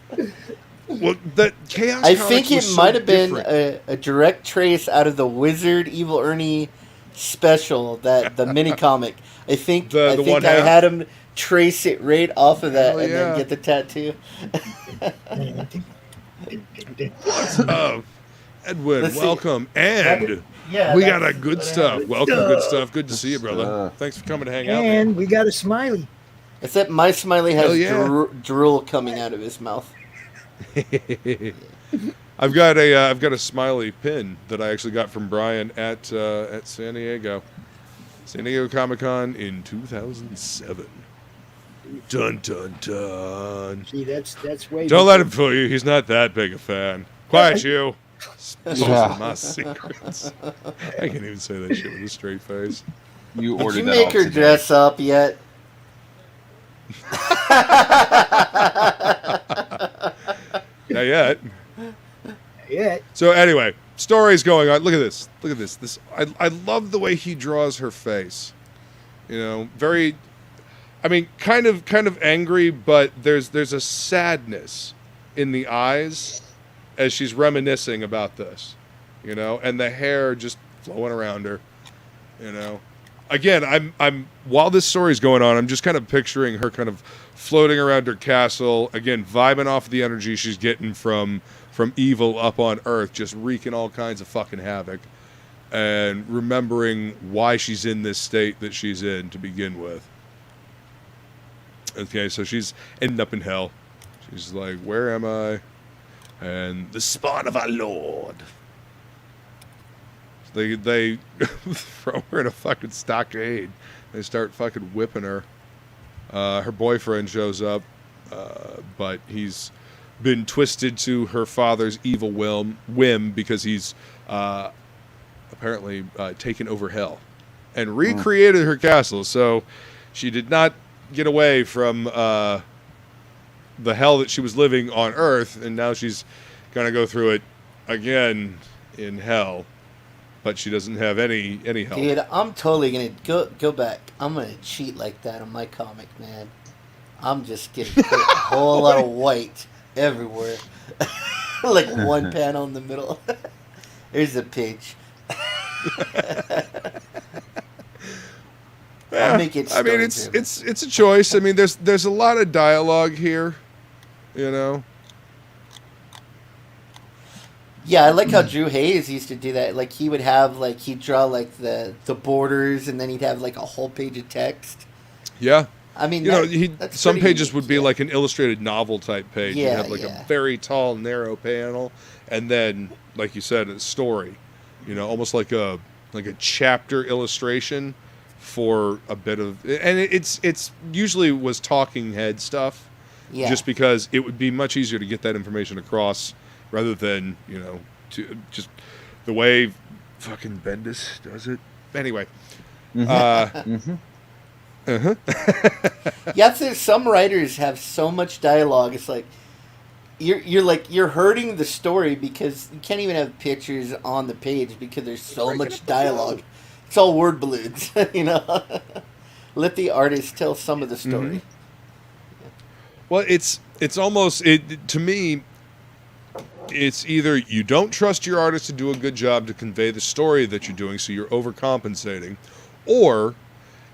S1: Well, that Chaos.
S2: I think it might have been a direct trace out of the Wizard Evil Ernie special, that the mini comic. I think I had him trace it right off of that and then get the tattoo.
S1: What's up, Edwin? Welcome. And
S2: Yeah,
S1: We got a
S2: that's
S1: good
S2: what
S1: stuff.
S2: happened.
S1: Welcome, good stuff. Good to see you, brother. Thanks for coming to hang out, man.
S4: And we got a smiley.
S2: Except my smiley has
S1: Hell yeah.
S2: drool coming out of his mouth.
S1: I've got a smiley pin that I actually got from Brian at San Diego Comic-Con in 2007. Dun dun dun.
S4: See, that's way.
S1: Don't let him fool you. He's not that big a fan. Quiet, you.
S3: Yeah.
S1: My secrets. I can't even say that shit with a straight face.
S3: You
S2: Did
S3: ordered
S2: you
S3: that
S2: make
S3: all
S2: her
S3: today.
S2: dress up yet?
S1: Not yet.
S4: Yeah.
S1: So anyway, story's going on. Look at this. Look at this. This I love the way he draws her face. You know, very. I mean, kind of angry, but there's a sadness in the eyes as she's reminiscing about this. You know, and the hair just flowing around her. You know, again, I'm while this story's going on, I'm just kind of picturing her kind of floating around her castle, again, vibing off the energy she's getting from evil up on Earth, just wreaking all kinds of fucking havoc, and remembering why she's in this state that she's in to begin with. Okay, so she's ending up in hell. She's like, where am I? And the spawn of our Lord. They throw her in a fucking stockade. They start fucking whipping her. Her boyfriend shows up, but he's been twisted to her father's evil whim because he's apparently taken over hell and recreated her castle. So she did not get away from the hell that she was living on Earth, and now she's gonna go through it again in hell. But she doesn't have any help.
S2: Dude, I'm totally gonna go back. I'm gonna cheat like that on my comic, man. I'm just gonna put a whole lot of white everywhere, like one panel in the middle. Here's a page. I'll make it.
S1: I mean, it's a choice. I mean, there's a lot of dialogue here, you know.
S2: Yeah, I like how Drew Hayes used to do that. Like he would have he'd draw like the borders, and then he'd have like a whole page of text.
S1: Yeah.
S2: I mean,
S1: you know,
S2: that's
S1: some
S2: pretty
S1: pages
S2: unique,
S1: would be
S2: yeah.
S1: like an illustrated novel type page.
S2: Yeah,
S1: You'd have like a very tall, narrow panel, and then, like you said, a story. You know, almost like a chapter illustration for a bit of, and it's usually was talking head stuff.
S2: Yeah.
S1: Just because it would be much easier to get that information across rather than, you know, to just the way fucking Bendis does it. Anyway.
S2: Yeah, some writers have so much dialogue. It's like you're hurting the story because you can't even have pictures on the page because there's so much dialogue. It's all word balloons, you know. Let the artist tell some of the story.
S1: Well, it's almost to me. It's either you don't trust your artist to do a good job to convey the story that you're doing, so you're overcompensating, or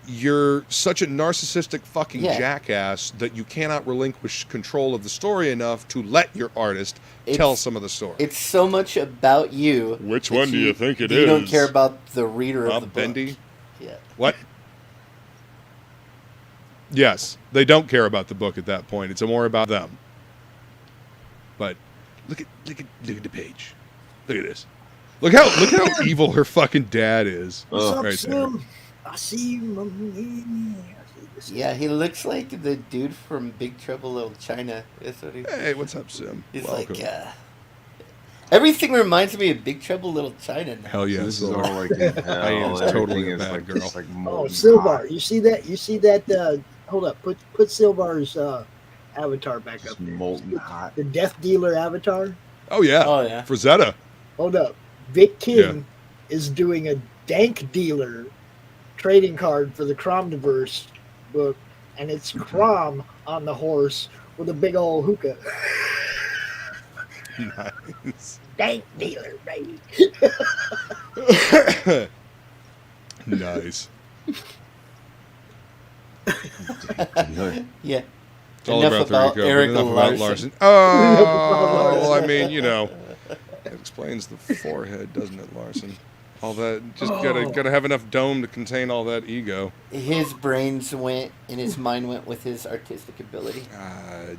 S1: you're such a narcissistic fucking jackass that you cannot relinquish control of the story enough to let your artist tell some of the story.
S2: It's so much about you.
S1: Which one do you think it is?
S2: You don't care about the reader of the book.
S1: Bendy?
S2: Yeah.
S1: What? Yes, they don't care about the book at that point. It's more about them. But look at the page. Look at this. Look how evil her fucking dad is.
S4: What's up,
S1: Right
S4: Slim?
S1: there.
S4: I see you, mommy.
S2: Yeah, he looks like the dude from Big Trouble Little China. That's what he.
S1: Hey, what's up, Sim?
S2: He's
S1: Welcome.
S2: like, everything reminds me of Big Trouble Little China now.
S1: Hell yeah,
S3: This is
S1: Silver.
S3: all like in hell.
S1: I am totally a
S3: Everything is
S1: bad
S3: like,
S1: girl.
S3: just like
S4: Oh,
S3: molten
S4: Silvar.
S3: hot.
S4: You see that? Hold up. Put Silvar's avatar back
S3: Just
S4: up there.
S3: molten hot.
S4: The Death Dealer avatar.
S1: Oh yeah.
S2: Oh yeah.
S1: Frazetta.
S4: Hold up. Vic King is doing a Dank Dealer trading card for the Cromdiverse book, and it's Crom on the horse with a big old hookah.
S1: Nice.
S4: Dank Dealer, baby.
S1: Nice.
S2: Yeah.
S1: It's all
S2: Enough
S1: about
S2: about
S1: Rico,
S2: Eric
S1: enough about
S2: Larson.
S1: Larson. Oh, well, I mean, you know, that explains the forehead, doesn't it, Larson? All that, just gotta have enough dome to contain all that ego.
S2: His brains went and his mind went with his artistic ability.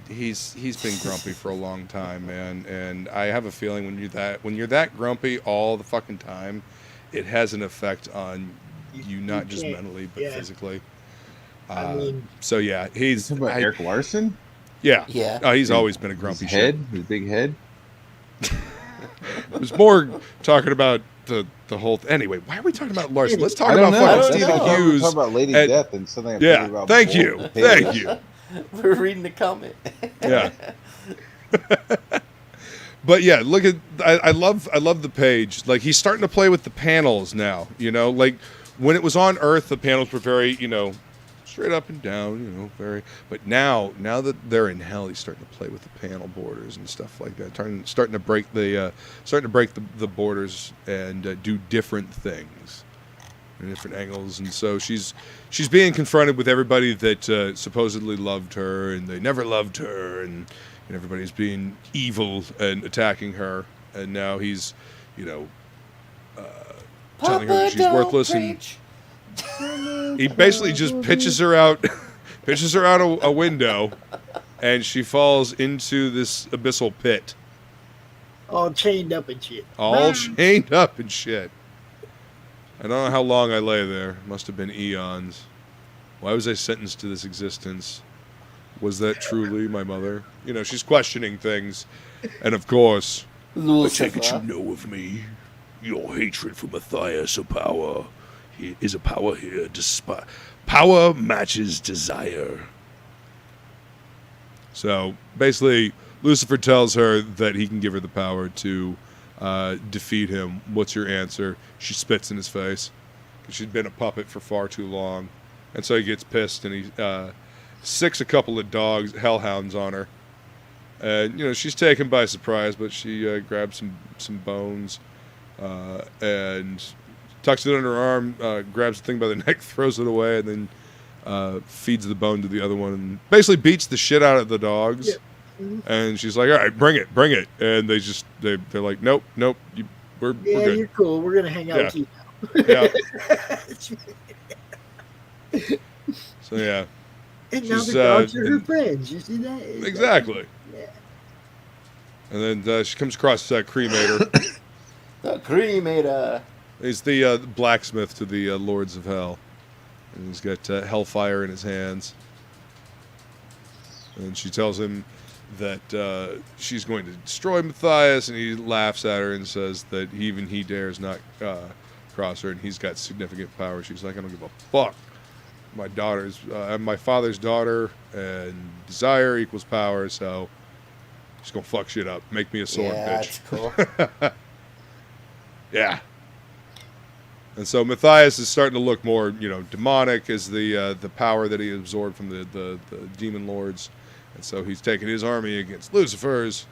S1: He's been grumpy for a long time, man, and I have a feeling when you're that grumpy all the fucking time, it has an effect on you not just mentally but physically.
S4: I mean,
S1: so yeah, he's
S3: talking about Eric Larson.
S1: Yeah,
S2: Yeah.
S1: Oh, he's always been a grumpy
S3: His big head.
S1: It was more talking about the whole. Anyway, why are we talking about Larson? Let's talk
S3: I don't
S1: about
S3: know.
S1: fucking Stephen
S3: We're
S1: Hughes.
S3: talking about Lady
S1: and-
S3: Death and something.
S1: Yeah,
S3: About
S1: thank you,
S3: potatoes.
S1: thank you.
S2: We're reading the comment.
S1: Yeah. But yeah, look at I love the page. Like he's starting to play with the panels now. You know, like when it was on Earth, the panels were very straight up and down. Very. But now that they're in hell, he's starting to play with the panel borders and stuff like that. Starting to break the borders and do different things in different angles. And so she's being confronted with everybody that supposedly loved her and they never loved her and everybody's being evil and attacking her, and now he's, telling her that she's worthless, and he basically just pitches her out a window, and she falls into this abyssal pit.
S4: all chained up and shit.
S1: All chained up and shit. I don't know how long I lay there. Must have been eons. Why was I sentenced to this existence? Was that truly my mother? She's questioning things. And of course, I take it you know of me. Your hatred for Matthias is a power here. Power matches desire. So basically, Lucifer tells her that he can give her the power to defeat him. What's your answer? She spits in his face because she'd been a puppet for far too long. And so he gets pissed and he sicks a couple of hellhounds on her. And, she's taken by surprise, but she grabs some bones and tucks it under her arm, grabs the thing by the neck, throws it away, and then feeds the bone to the other one and basically beats the shit out of the dogs.
S4: Yeah. Mm-hmm.
S1: And she's like, all right, bring it. And they're like, nope, we're good.
S4: You're cool. We're going to hang out with you now.
S1: Yeah. So, yeah.
S4: And now
S1: She's,
S4: the dogs are her friends. You see that?
S1: Exactly.
S4: Yeah.
S1: And then she comes across Cremator.
S2: The Cremator.
S1: He's the blacksmith to the lords of hell. And he's got hellfire in his hands. And she tells him that she's going to destroy Matthias, and he laughs at her and says that even he dares not cross her, and he's got significant power. She's like, I don't give a fuck. I'm my father's daughter, and desire equals power, so she's gonna fuck shit up. Make me a sword, bitch.
S2: That's cool.
S1: Yeah. And so Matthias is starting to look more, demonic as the power that he absorbed from the demon lords. And so he's taking his army against Lucifer's.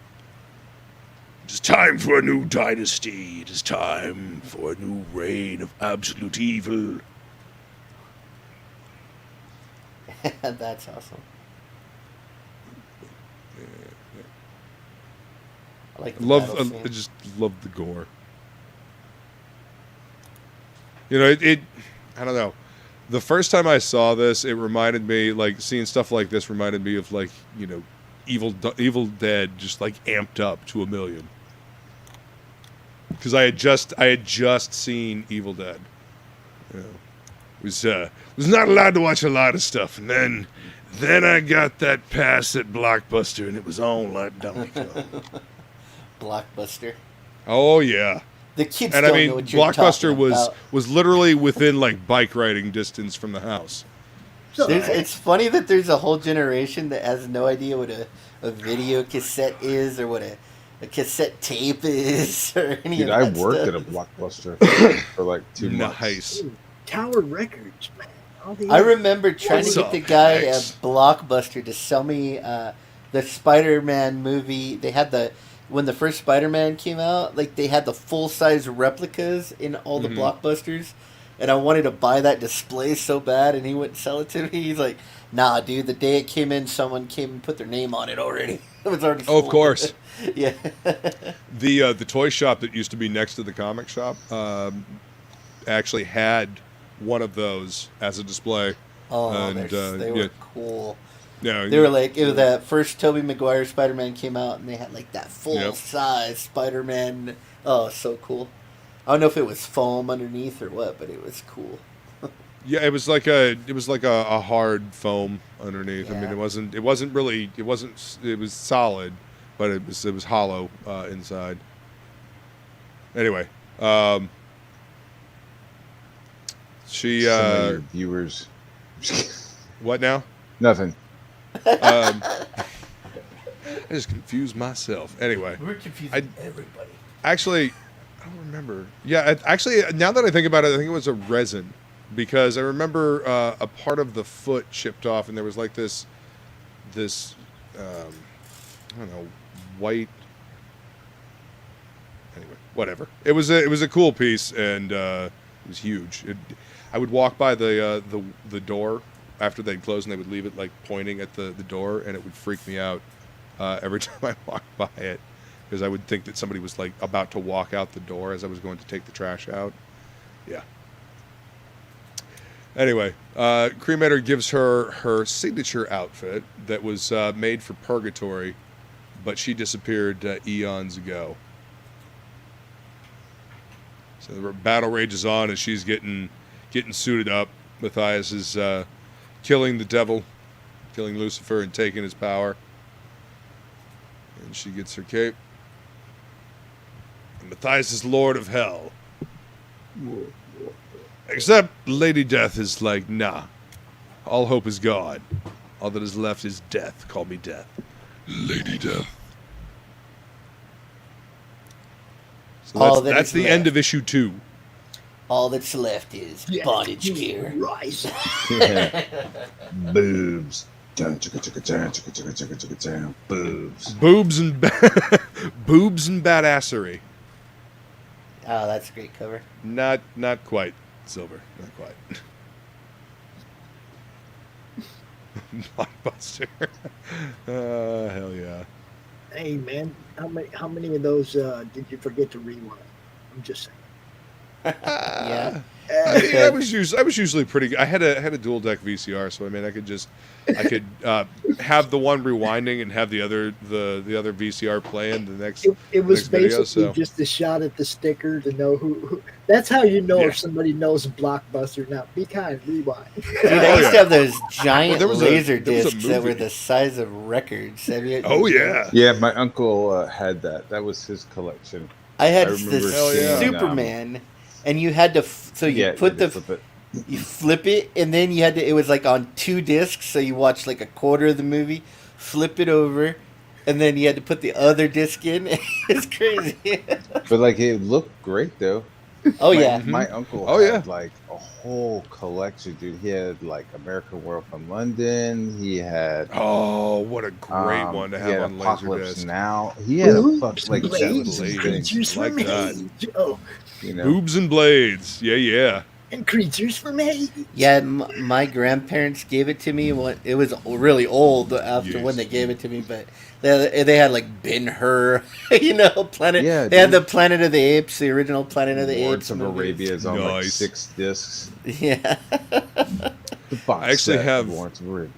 S1: It is time for a new dynasty. It is time for a new reign of absolute evil.
S2: That's awesome. I like the battle scene.
S1: I just love the gore. It I don't know. The first time I saw this, it reminded me, seeing stuff like this reminded me of, Evil Dead just, amped up to 1,000,000. Because I had just seen Evil Dead. Was not allowed to watch a lot of stuff, and then I got that pass at Blockbuster, and it was on like Donkey Kong.
S2: Blockbuster.
S1: Oh yeah.
S2: The kids
S1: And
S2: don't
S1: I mean,
S2: know what you're
S1: Blockbuster
S2: talking about.
S1: was literally within bike riding distance from the house.
S2: It's funny that there's a whole generation that has no idea what a video cassette is or what a cassette tape is or any
S3: Dude,
S2: of
S3: I
S2: that
S3: worked
S2: stuff.
S3: at a Blockbuster for 2 months.
S1: Nice.
S4: Tower Records, man.
S2: I remember trying
S1: What's
S2: to get
S1: up,
S2: the guy at
S1: Max?
S2: Blockbuster to sell me the Spider-Man movie. They had when the first Spider-Man came out, they had the full-size replicas in all the Blockbusters, and I wanted to buy that display so bad, and he wouldn't sell it to me. He's like, nah, dude, the day it came in, someone came and put their name on it already. It was already sold.
S1: Oh, of course.
S2: Yeah.
S1: The toy shop that used to be next to the comic shop, actually had one of those as a display.
S2: Oh,
S1: And,
S2: they were cool.
S1: Yeah,
S2: they were like, it was that first Tobey Maguire Spider-Man came out, and they had like that full-size Spider-Man. Oh, so cool. I don't know if it was foam underneath or what, but it was cool.
S1: Yeah, it was like a hard foam underneath.
S2: Yeah.
S1: I mean, it was solid, but it was hollow inside. Anyway, she
S3: Some of your viewers.
S1: what now?
S3: Nothing.
S1: I just confused myself. Anyway,
S2: We're confusing everybody.
S1: Actually, I don't remember. Yeah, actually, now that I think about it, I think it was a resin, because I remember a part of the foot chipped off, and there was like this I don't know, white. Anyway, whatever. It was a cool piece, and it was huge. I would walk by the door after they'd closed, and they would leave it like pointing at the door, and it would freak me out every time I walked by it, because I would think that somebody was like about to walk out the door as I was going to take the trash out. Yeah. Anyway, Cremator gives her signature outfit that was made for Purgatory, but she disappeared eons ago. So the battle rages on as she's getting suited up. Matthias is killing the devil, killing Lucifer, and taking his power. And she gets her cape. And Matthias is Lord of Hell. Except Lady Death is like, nah. All hope is gone. All that is left is death. Call me Death. Lady Death. So that's the end of issue 2.
S2: All that's left is bondage gear.
S4: Rise.
S3: Yeah. Boobs. Boobs.
S1: Boobs and boobs and badassery.
S2: Oh, that's a great cover.
S1: Not quite, Silver. Not quite. Blockbuster. Hell yeah.
S4: Hey man, how many of those did you forget to rewind? I'm just saying.
S2: Yeah.
S1: I was usually pretty good. I had a dual deck VCR, so I mean I could have the one rewinding and have the other VCR playing the next.
S4: It was
S1: video,
S4: basically just a shot at the sticker to know who. That's how you know if somebody knows Blockbuster. Now be kind, rewind.
S2: Dude, I used to have those giant
S1: was
S2: laser
S1: there was a
S2: discs that were
S1: movie.
S2: the size of records.
S1: Oh yeah.
S3: Yeah, my uncle had that. That was his collection.
S2: I had
S3: I remember
S2: this
S1: seeing,
S2: Superman, and you had to. You flip it, and then you had to. It was like on 2 discs, so you watched like a quarter of the movie, flip it over, and then you had to put the other disc in. It's crazy.
S3: But like it looked great though.
S2: Oh yeah.
S3: My uncle had like a whole collection, dude. He had like American Werewolf in London. He had
S1: what a great one to
S3: he had
S1: have on
S3: Apocalypse
S1: Laserdisc.
S3: Now. He had a fuck like
S4: Blades,
S3: that was
S4: creatures
S1: like
S4: from
S1: that.
S4: Hades. Oh,
S3: you know.
S1: Boobs and blades. Yeah.
S4: and creatures from Hades.
S2: Yeah, my grandparents gave it to me. It was really old after
S1: Yes.
S2: when they gave it to me, but they had like Ben-Hur, Planet.
S3: Yeah,
S2: they had
S3: dude.
S2: the Planet of the Apes, the original Planet of the
S3: Lords
S2: Apes
S3: of
S2: movies.
S3: Arabia is on like
S1: Nice.
S3: 6 discs.
S2: Yeah.
S3: The box
S1: I actually
S3: set
S1: have-
S3: of Lawrence of Arabia.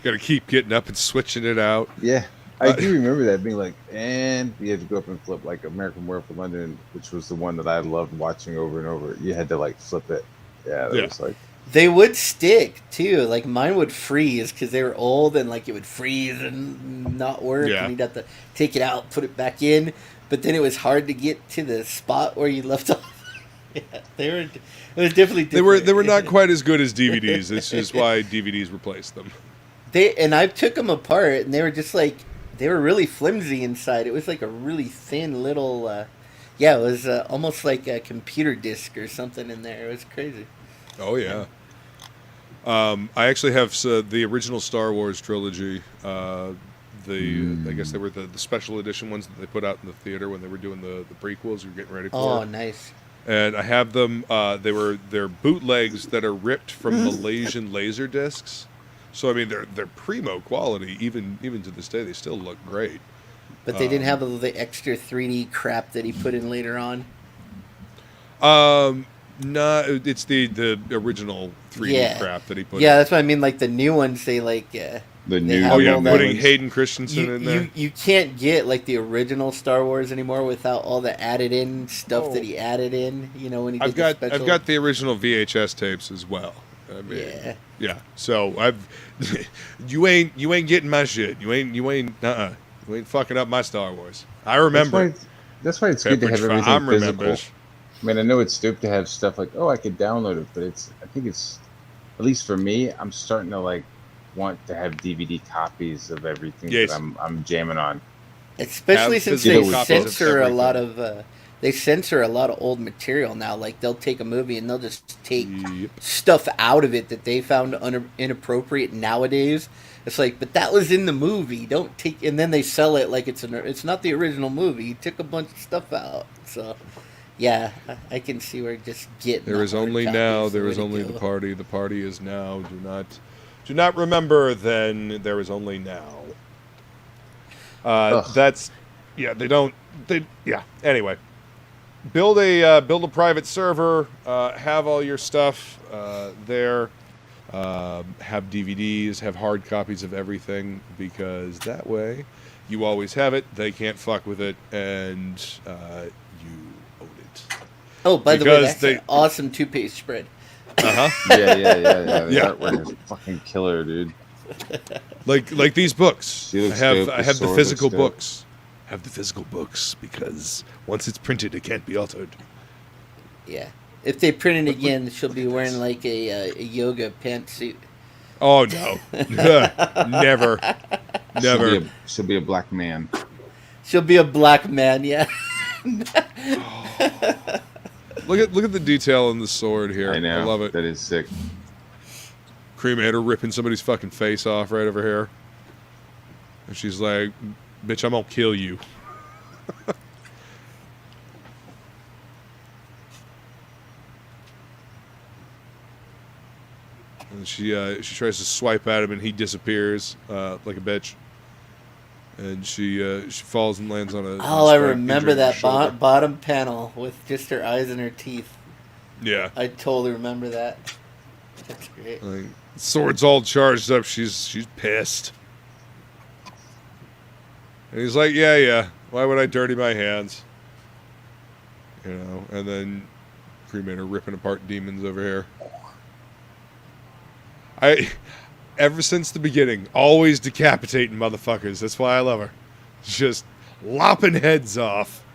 S1: Got to keep getting up and switching it out.
S3: Yeah, I do remember that being like, and you had to go up and flip like American Werewolf in London, which was the one that I loved watching over and over. You had to like flip it. Yeah, that was like.
S2: They would stick too. Like mine would freeze because they were old, and like it would freeze and not work.
S1: Yeah.
S2: And you'd have to take it out, put it back in. But then it was hard to get to the spot where you left off. Yeah, they were. It was definitely different.
S1: They were not quite as good as DVDs. This is why DVDs replaced them.
S2: I took them apart, and they were just like they were really flimsy inside. It was like a really thin little. It was almost like a computer disc or something in there. It was crazy.
S1: Oh yeah. I actually have the original Star Wars trilogy. I guess they were the special edition ones that they put out in the theater when they were doing the prequels. You're getting ready for.
S2: Oh, nice.
S1: And I have them. They're bootlegs that are ripped from Malaysian laser discs. So I mean they're primo quality. Even to this day they still look great.
S2: But they didn't have the extra 3D crap that he put in later on.
S1: No, it's the original 3D crap that he put in.
S2: Yeah, that's what I mean. Like the new ones, they like
S3: the new.
S1: Oh yeah, putting Hayden Christensen in there.
S2: You can't get like the original Star Wars anymore without all the added in stuff that he added in. You know, when he did the special.
S1: I've got the original VHS tapes as well. I mean, yeah. So you ain't getting my shit. You ain't fucking up my Star Wars. I remember.
S3: That's why it's good to have everything physical. I mean, I know it's stupid to have stuff like, I could download it, but I think it's, at least for me, I'm starting to like want to have DVD copies of everything that I'm jamming on.
S2: Especially since they censor a lot of old material now. Like they'll take a movie and they'll just take stuff out of it that they found inappropriate nowadays. It's like, but that was in the movie. Don't take, and then they sell it like it's not the original movie. You took a bunch of stuff out. So, yeah, I can see where just getting.
S1: There is only now. There is only the party. The party is now. Do not remember. Then there is only now. That's, They don't. Anyway, build a private server. Have all your stuff there. Have DVDs, have hard copies of everything, because that way you always have it, they can't fuck with it, and you own it.
S2: Oh, by the way, that's an awesome 2-page spread.
S3: Yeah. The artwork is fucking killer, dude.
S1: Like these books. I have the physical
S3: books.
S1: Have the physical books, because once it's printed, it can't be altered.
S2: Yeah. If they print it again, she'll be wearing like a yoga pantsuit.
S1: Oh no, never.
S3: She'll be a black man.
S2: She'll be a black man, yeah.
S1: Look at the detail in the sword here.
S3: I know.
S1: I love it.
S3: That is sick.
S1: Cremator ripping somebody's fucking face off right over here, and she's like, "Bitch, I'm gonna kill you." And she tries to swipe at him, and he disappears like a bitch. And she falls and lands on a.
S2: Oh, I remember that bottom panel with just her eyes and her teeth.
S1: Yeah,
S2: I totally remember that. That's great.
S1: Like, sword's all charged up. She's pissed. And he's like, yeah. Why would I dirty my hands? You know. And then Cremator ripping apart demons over here. Ever since the beginning, always decapitating motherfuckers. That's why I love her. Just lopping heads off.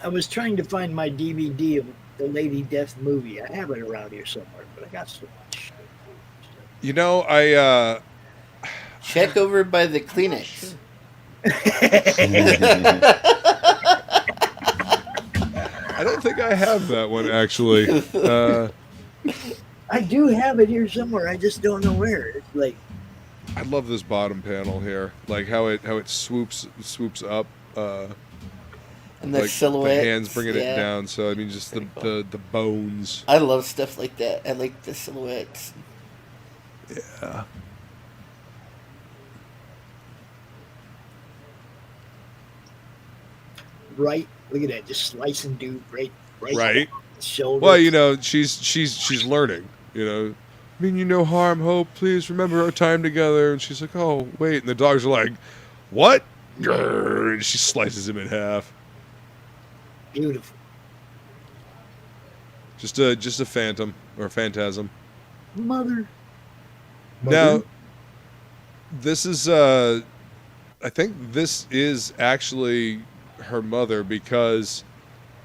S4: I was trying to find my DVD of the Lady Death movie. I have it around here somewhere, but I got so much.
S1: You know, I
S2: check over by the Kleenex.
S1: I don't think I have that one, actually.
S4: I do have it here somewhere. I just don't know where. It's like,
S1: I love this bottom panel here, like how it swoops up,
S2: and the
S1: like
S2: silhouette.
S1: The hands bringing it down. So I mean, just the bones.
S2: I love stuff like that. I like the silhouettes.
S1: Yeah.
S4: Right. Look at that. Just slicing dude right. Shoulder.
S1: Well, you know, she's learning. You know, I mean, you know, harm, hope. Please remember our time together. And she's like, oh wait, and the dogs are like, what? And she slices him in half.
S4: Beautiful.
S1: Just a phantom or a phantasm.
S4: Mother.
S1: Now, this is I think this is actually her mother, because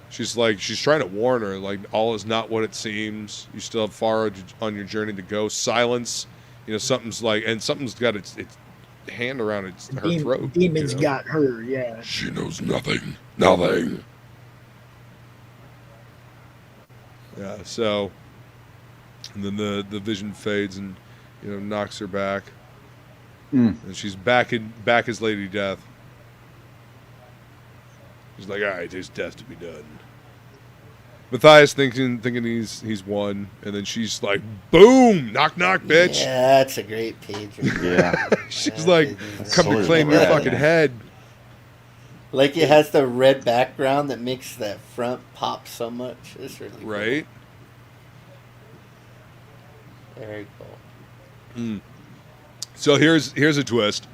S1: she's trying to warn her, like, all is not what it seems. You still have far on your journey to go. Silence, you know, something's got its hand around her throat.
S4: Demons got her, yeah.
S1: She knows nothing. Yeah, so, and then the vision fades and, you know, knocks her back. And she's back as Lady Death. She's like, all right, there's death to be done. Matthias thinking he's won, and then she's like, "Boom! Knock knock, bitch!"
S2: Yeah, that's a great page.
S3: Yeah.
S1: She's like, "Come to claim your fucking head."
S2: Like it has the red background that makes that front pop so much. It's really cool.
S1: Right?
S2: Very cool.
S1: So here's a twist.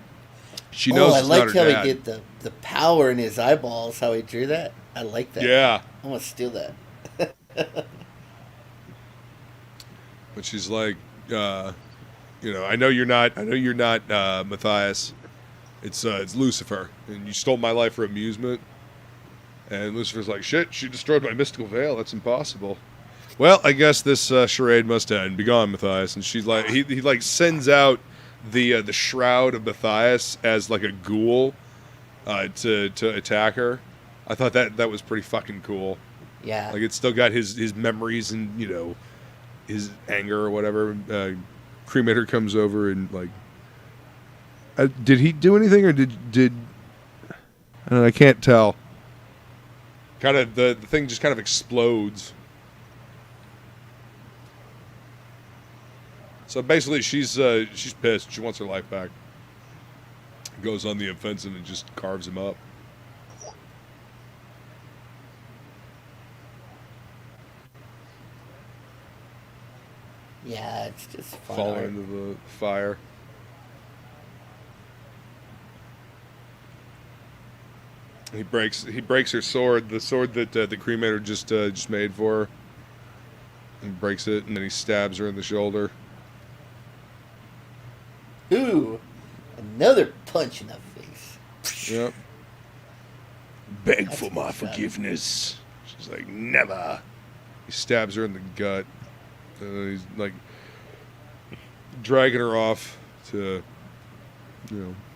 S1: She knows
S2: I
S1: it's
S2: like
S1: not her
S2: how
S1: dad.
S2: he get the power in his eyeballs. How he drew that. I like that.
S1: Yeah.
S2: I want to steal that.
S1: But she's like, I know you're not Matthias. It's Lucifer, and you stole my life for amusement. And Lucifer's like, shit, she destroyed my mystical veil. That's impossible. Well, I guess this charade must end. Be gone, Matthias. And she's like, he like sends out the shroud of Matthias as like a ghoul to attack her. I thought that was pretty fucking cool.
S2: Yeah.
S1: Like, it's still got his memories and, his anger or whatever. Cremator comes over and, like... did he do anything, or did I don't know, I can't tell. Kind of, the thing just kind of explodes. So basically, she's pissed. She wants her life back. Goes on the offensive and just carves him up.
S2: Yeah, it's just fun.
S1: Falling
S2: art.
S1: into the fire. He breaks her sword, the sword that the cremator just made for her. He breaks it, and then he stabs her in the shoulder.
S2: Ooh, another punch in the face.
S1: Yep. Beg
S2: That's
S1: for my
S2: good.
S1: forgiveness. She's like, never. He stabs her in the gut. And he's like dragging her off to,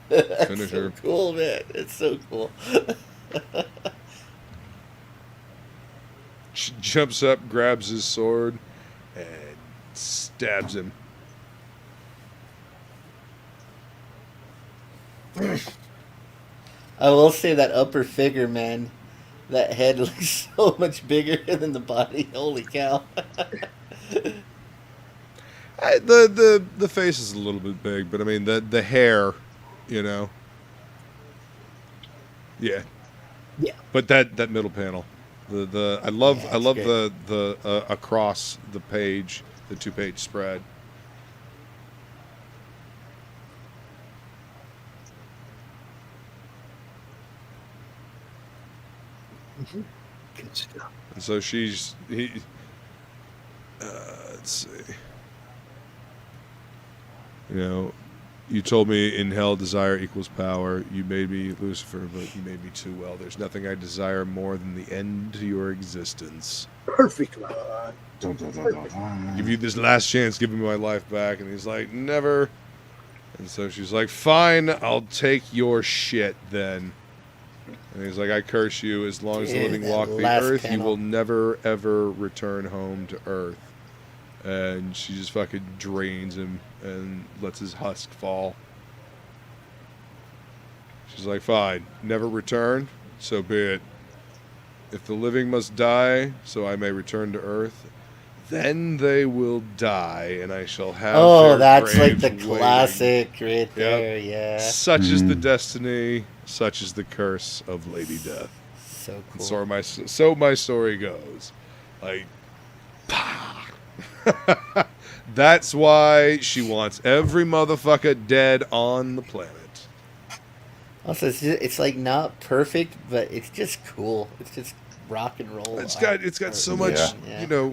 S2: That's
S1: finish
S2: so
S1: her.
S2: cool, man. It's so cool.
S1: She jumps up, grabs his sword, and stabs him.
S2: I will say that upper figure, man. That head looks so much bigger than the body. Holy cow.
S1: The face is a little bit big, but I mean the hair, Yeah.
S4: Yeah.
S1: But that middle panel, I love
S2: great.
S1: the across the page, the 2-page spread.
S4: Good stuff.
S1: And so let's see. You told me in hell desire equals power. You made me Lucifer, but you made me too well. There's nothing I desire more than the end to your existence.
S4: Perfect line.
S1: Give you this last chance, give me my life back. And he's like, never. And so she's like, fine, I'll take your shit then. And he's like, I curse you. As long as the
S2: Dude,
S1: living
S2: that
S1: walk the
S2: last
S1: earth, you
S2: panel.
S1: will never, ever return home to earth. And she just fucking drains him and lets his husk fall. She's like, fine, never return, so be it. If the living must die, so I may return to earth, then they will die, and I shall have their
S2: That's like
S1: graves
S2: the
S1: waiting.
S2: classic right there. Yeah.
S1: Such is the destiny, such is the curse of Lady Death.
S2: So
S1: And
S2: cool.
S1: so my story goes. Like, that's why she wants every motherfucker dead on the planet.
S2: Also, it's like not perfect, but it's just cool. It's just rock and roll.
S1: It's got so much,
S2: Yeah.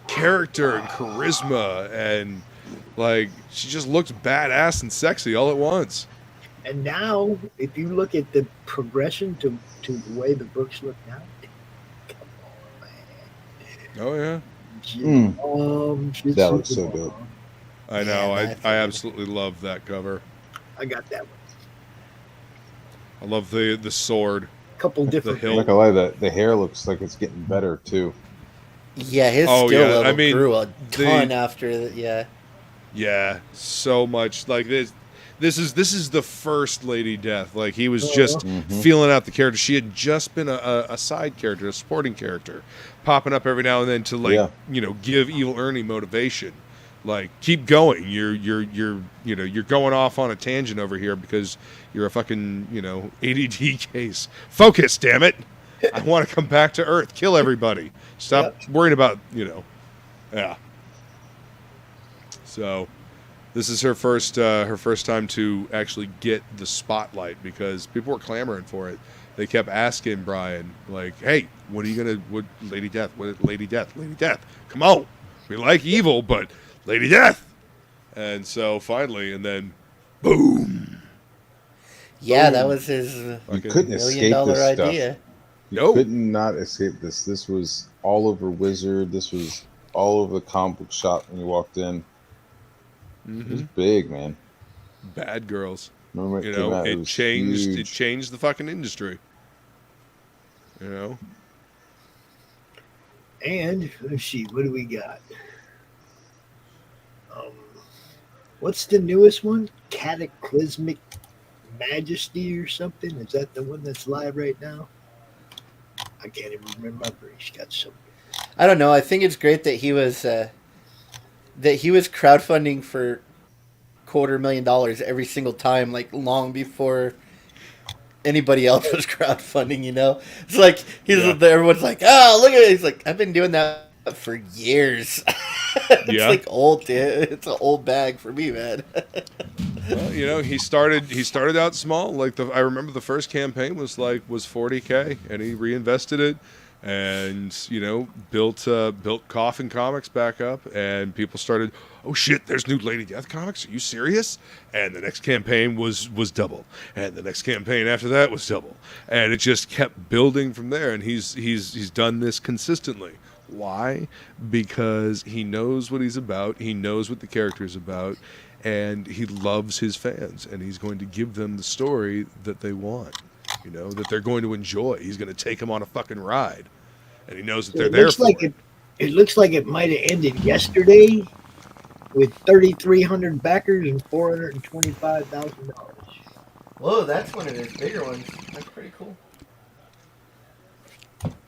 S1: character and charisma, and like she just looks badass and sexy all at once.
S4: And now, if you look at the progression to the way the books look now, come on, man.
S1: Oh yeah,
S3: That looks so good.
S1: I know.
S2: Yeah,
S1: I absolutely love that cover.
S4: I got that one.
S1: I love the sword.
S4: Couple different.
S1: hill.
S3: I'm not gonna lie, the hair looks like it's getting better too.
S2: Yeah, his
S1: Oh,
S2: skill
S1: yeah,
S2: level
S1: I mean,
S2: grew a
S1: the-
S2: ton after that. Yeah.
S1: Yeah, so much like this This is the first Lady Death. Like, he was just feeling out the character. She had just been a side character, a supporting character, popping up every now and then to, like, give Evil Ernie motivation. Like, keep going. You're going off on a tangent over here because you're a fucking, ADD case. Focus, damn it. I want to come back to Earth. Kill everybody. Stop worrying about, yeah. So, this is her first time to actually get the spotlight because people were clamoring for it. They kept asking Brian, like, "Hey, what Lady Death? Lady Death? Lady Death? Come on, we like evil, but Lady Death." And so finally, and then, boom.
S2: Yeah,
S1: boom.
S2: that was his
S3: You couldn't escape
S2: $1
S3: this
S2: idea.
S3: stuff. You could not escape this. This was all over Wizard. This was all over the comic book shop when you walked in. It was big, man.
S1: Bad Girls.
S3: Remember
S1: it changed. Huge. It changed the fucking industry.
S4: And let's see, what do we got? What's the newest one? Cataclysmic Majesty or something? Is that the one that's live right now? I can't even remember. He's got so.
S2: I don't know. I think it's great that he was crowdfunding for $250,000 every single time, like long before anybody else was crowdfunding. It's like everyone's like, "Oh, look at it." He's like, "I've been doing that for years." It's like old, dude. It's an old bag for me, man.
S1: Well, he started out small. Like I remember the first campaign was $40K, and he reinvested it, and built Coffin Comics back up, and people started, "Oh shit, there's new Lady Death comics. Are you serious?" And the next campaign was double, and the next campaign after that was double, and it just kept building from there. And he's done this consistently. Why? Because he knows what he's about. He knows what the character's about. And he loves his fans, and he's going to give them the story that they want, that they're going to enjoy. He's going to take them on a fucking ride, and he knows that they're there for it.
S4: It looks like it might have ended yesterday with 3,300 backers and $425,000.
S2: Whoa, that's one of his bigger ones. That's pretty cool.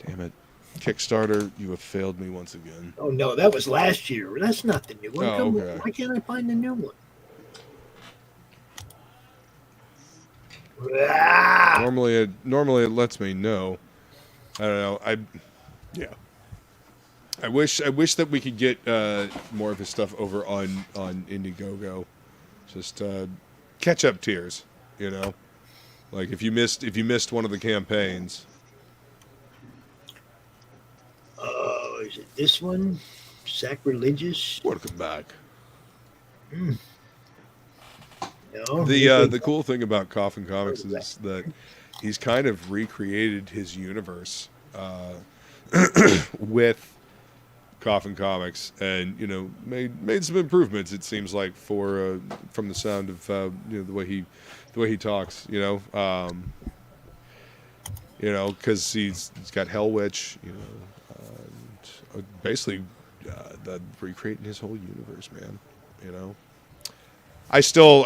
S1: Damn it. Kickstarter, you have failed me once again.
S4: Oh, no, that was last year. That's not the new one.
S1: Okay.
S4: Why can't I find the new one?
S1: Normally it lets me know. I don't know. I wish that we could get more of his stuff over on Indiegogo. Just catch up tiers, Like if you missed one of the campaigns.
S4: Is it this one? Sacrilegious?
S1: Welcome back.
S4: No.
S1: The cool thing about Coffin Comics is that he's kind of recreated his universe with Coffin Comics, and made some improvements. It seems like from the sound of the way he talks. Because he's got Hell Witch. Basically, recreating his whole universe, man. I still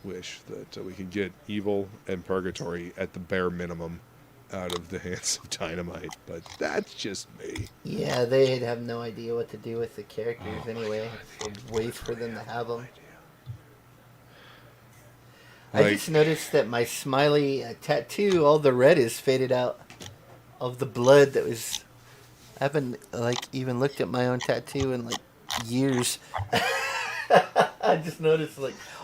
S1: wish that we could get Evil and Purgatory at the bare minimum out of the hands of Dynamite, but that's just me.
S2: Yeah, they'd have no idea what to do with the characters anyway. It's a waste for them to have them. I just noticed that my smiley tattoo, all the red is faded out of the blood that was. I haven't even looked at my own tattoo in years. I just noticed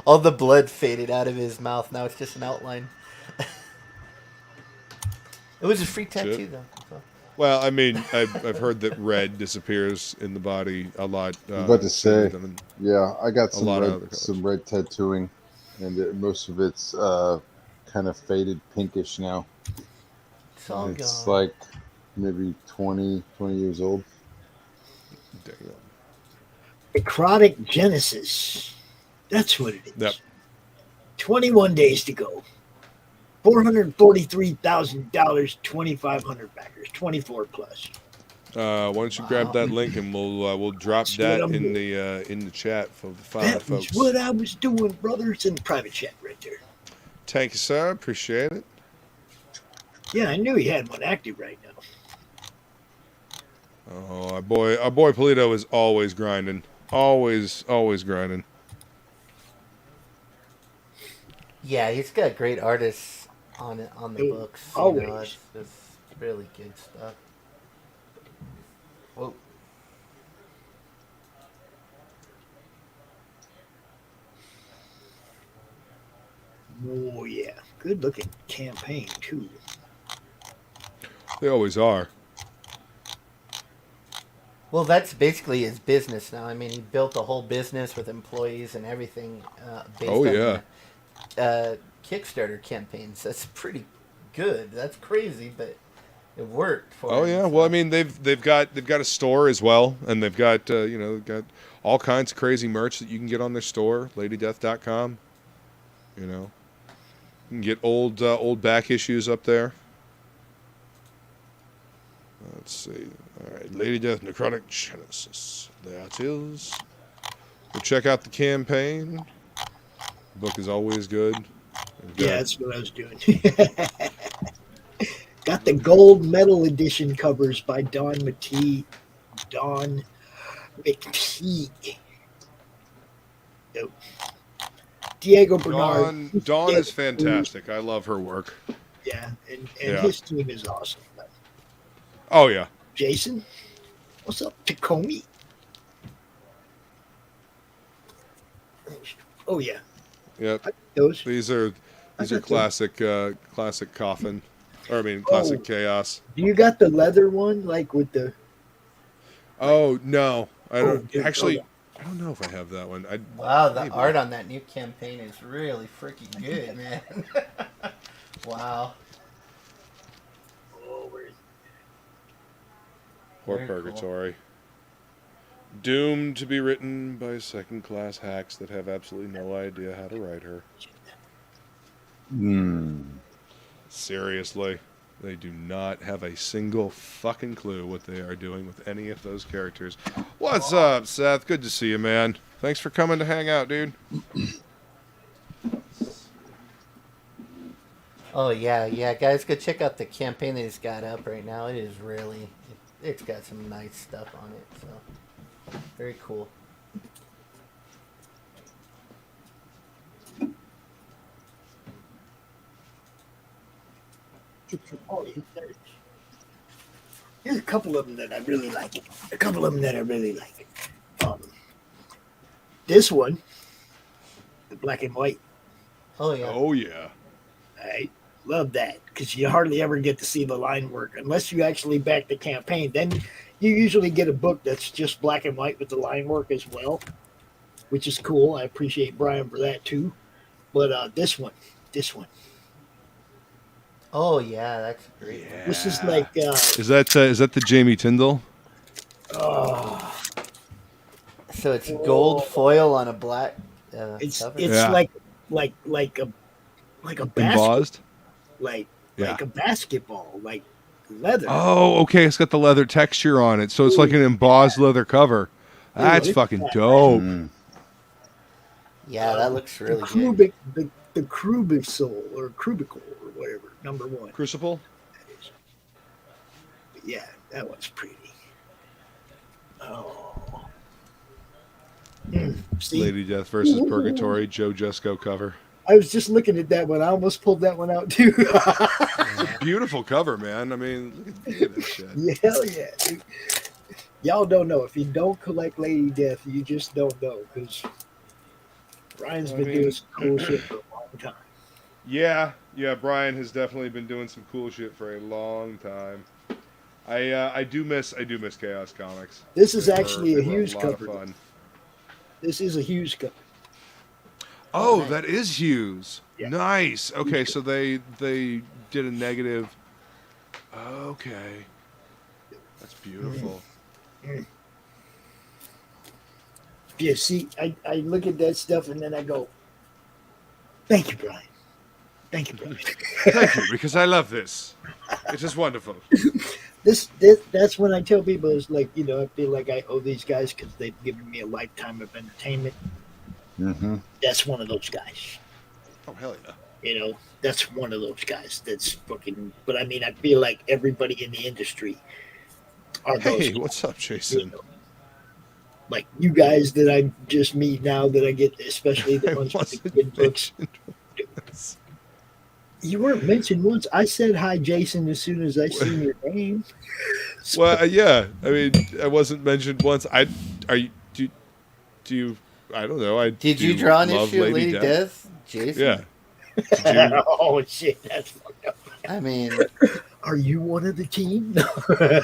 S2: all the blood faded out of his mouth. Now it's just an outline. It was a free tattoo though. So.
S1: Well, I mean, I've heard that red disappears in the body a lot.
S3: I was about to say, yeah, I got some red tattooing, and most of it's kind of faded pinkish now.
S2: It's all
S3: it's
S2: gone.
S3: Like maybe 20 years old.
S1: Damn.
S4: Necrotic Genesis. That's what it is.
S1: Yep.
S4: 21 days to go. $443,000, 2,500 backers, 24 plus.
S1: Why don't you grab that link and we'll drop that in the chat for the fine
S4: That
S1: folks.
S4: was what I was doing, brothers, in the private chat right there.
S1: Thank you, sir. Appreciate it.
S4: Yeah, I knew he had one active right now.
S1: Oh, our boy Polito is always grinding. Always grinding.
S2: Yeah, he's got great artists on the books.
S4: Always.
S2: You know, it's really good stuff. Whoa.
S4: Oh yeah, good looking campaign too.
S1: They always are.
S2: Well, that's basically his business now. I mean, he built a whole business with employees and everything based on Kickstarter campaigns. That's pretty good. That's crazy, but it worked for him.
S1: Oh yeah.
S2: So.
S1: Well, I mean, they've got a store as well, and they've got they've got all kinds of crazy merch that you can get on their store, ladydeath.com. You know, you can get old back issues up there. Let's see. All right, Lady Death Necrotic Genesis. There it is. Go check out the campaign. The book is always good.
S4: Yeah, that's what I was doing. Got the gold medal edition covers by Don McTeague. Nope. Diego Bernard.
S1: Dawn is fantastic. I love her work.
S4: Yeah, and his team is awesome.
S1: Oh yeah.
S4: Jason, what's up, Takomi? Oh yeah.
S1: Yep.
S4: Those.
S1: These are classic coffin, or I mean classic chaos.
S4: Do you got the leather one, like with the?
S1: Oh no, I don't
S4: dude,
S1: actually. I don't know if I have that one.
S2: Wow, the art on that new campaign is really freaking good, man. Wow.
S4: Oh, where is it?
S1: Poor
S2: Very
S1: Purgatory. Cool. Doomed to be written by second-class hacks that have absolutely no idea how to write her. Seriously. They do not have a single fucking clue what they are doing with any of those characters. What's up, Seth? Good to see you, man. Thanks for coming to hang out, dude.
S2: Oh, yeah, guys, go check out the campaign that he's got up right now. It is really, it's got some nice stuff on it, so very cool.
S4: Oh, here's a couple of them that I really like. This one, the black and white.
S2: Oh, yeah.
S1: Oh, yeah.
S4: I love that because you hardly ever get to see the line work unless you actually back the campaign. Then you usually get a book that's just black and white with the line work as well, which is cool. I appreciate Brian for that too. But this one.
S2: Oh yeah, that's great.
S1: Yeah.
S4: This is like.
S1: Is that the Jamie Tyndall?
S4: Oh.
S2: So it's gold foil on a black.
S4: It's
S2: cover?
S4: like a basket,
S1: Embossed?
S4: like a basketball, like leather.
S1: Oh, okay. It's got the leather texture on it, so it's like an embossed leather cover. That's fucking dope.
S2: Yeah, that looks really good.
S4: The Crubicle or whatever, number 1.
S1: Crucible?
S4: Yeah, that one's pretty. Oh. See?
S1: Lady Death versus Purgatory, Joe Jusko cover.
S4: I was just looking at that one. I almost pulled that one out too.
S1: It's a beautiful cover, man. I mean, look at that shit.
S4: Yeah, hell yeah, dude. Y'all don't know. If you don't collect Lady Death, you just don't know because Brian's been doing some cool shit for a long time.
S1: Yeah, Brian has definitely been doing some cool shit for a long time. I do miss Chaos Comics.
S4: This is actually a huge
S1: lot
S4: cover.
S1: of fun.
S4: This is a huge cover.
S1: Oh, that is Hughes.
S4: Yeah.
S1: Nice. Okay, so they did a negative. Okay, that's beautiful.
S4: Yeah, see, I look at that stuff and then I go, thank you, Brian. Thank you, Brian.
S1: Thank you, because I love this. It is wonderful.
S4: That's when I tell people it's like, I feel like I owe these guys because they've given me a lifetime of entertainment.
S3: Mm-hmm.
S4: That's one of those guys.
S1: Oh, hell yeah.
S4: That's one of those guys that's fucking. But I mean, I feel like everybody in the industry are those.
S1: Hey, what's up,
S4: You
S1: Jason?
S4: know, like you guys that I just meet now that I get, especially the
S1: I
S4: ones with the
S1: wasn't
S4: kid books.
S1: mentioned.
S4: You weren't mentioned once. I said hi, Jason, as soon as I seen your name.
S1: Well, yeah. I mean, I wasn't mentioned once. Are you? Do you? I don't know.
S2: Did
S1: do
S2: you draw an
S1: love
S2: issue of Lady Death, Jason?
S1: Yeah. Did you?
S4: Oh shit, that's fucked up.
S2: I mean,
S4: Are you one of the team?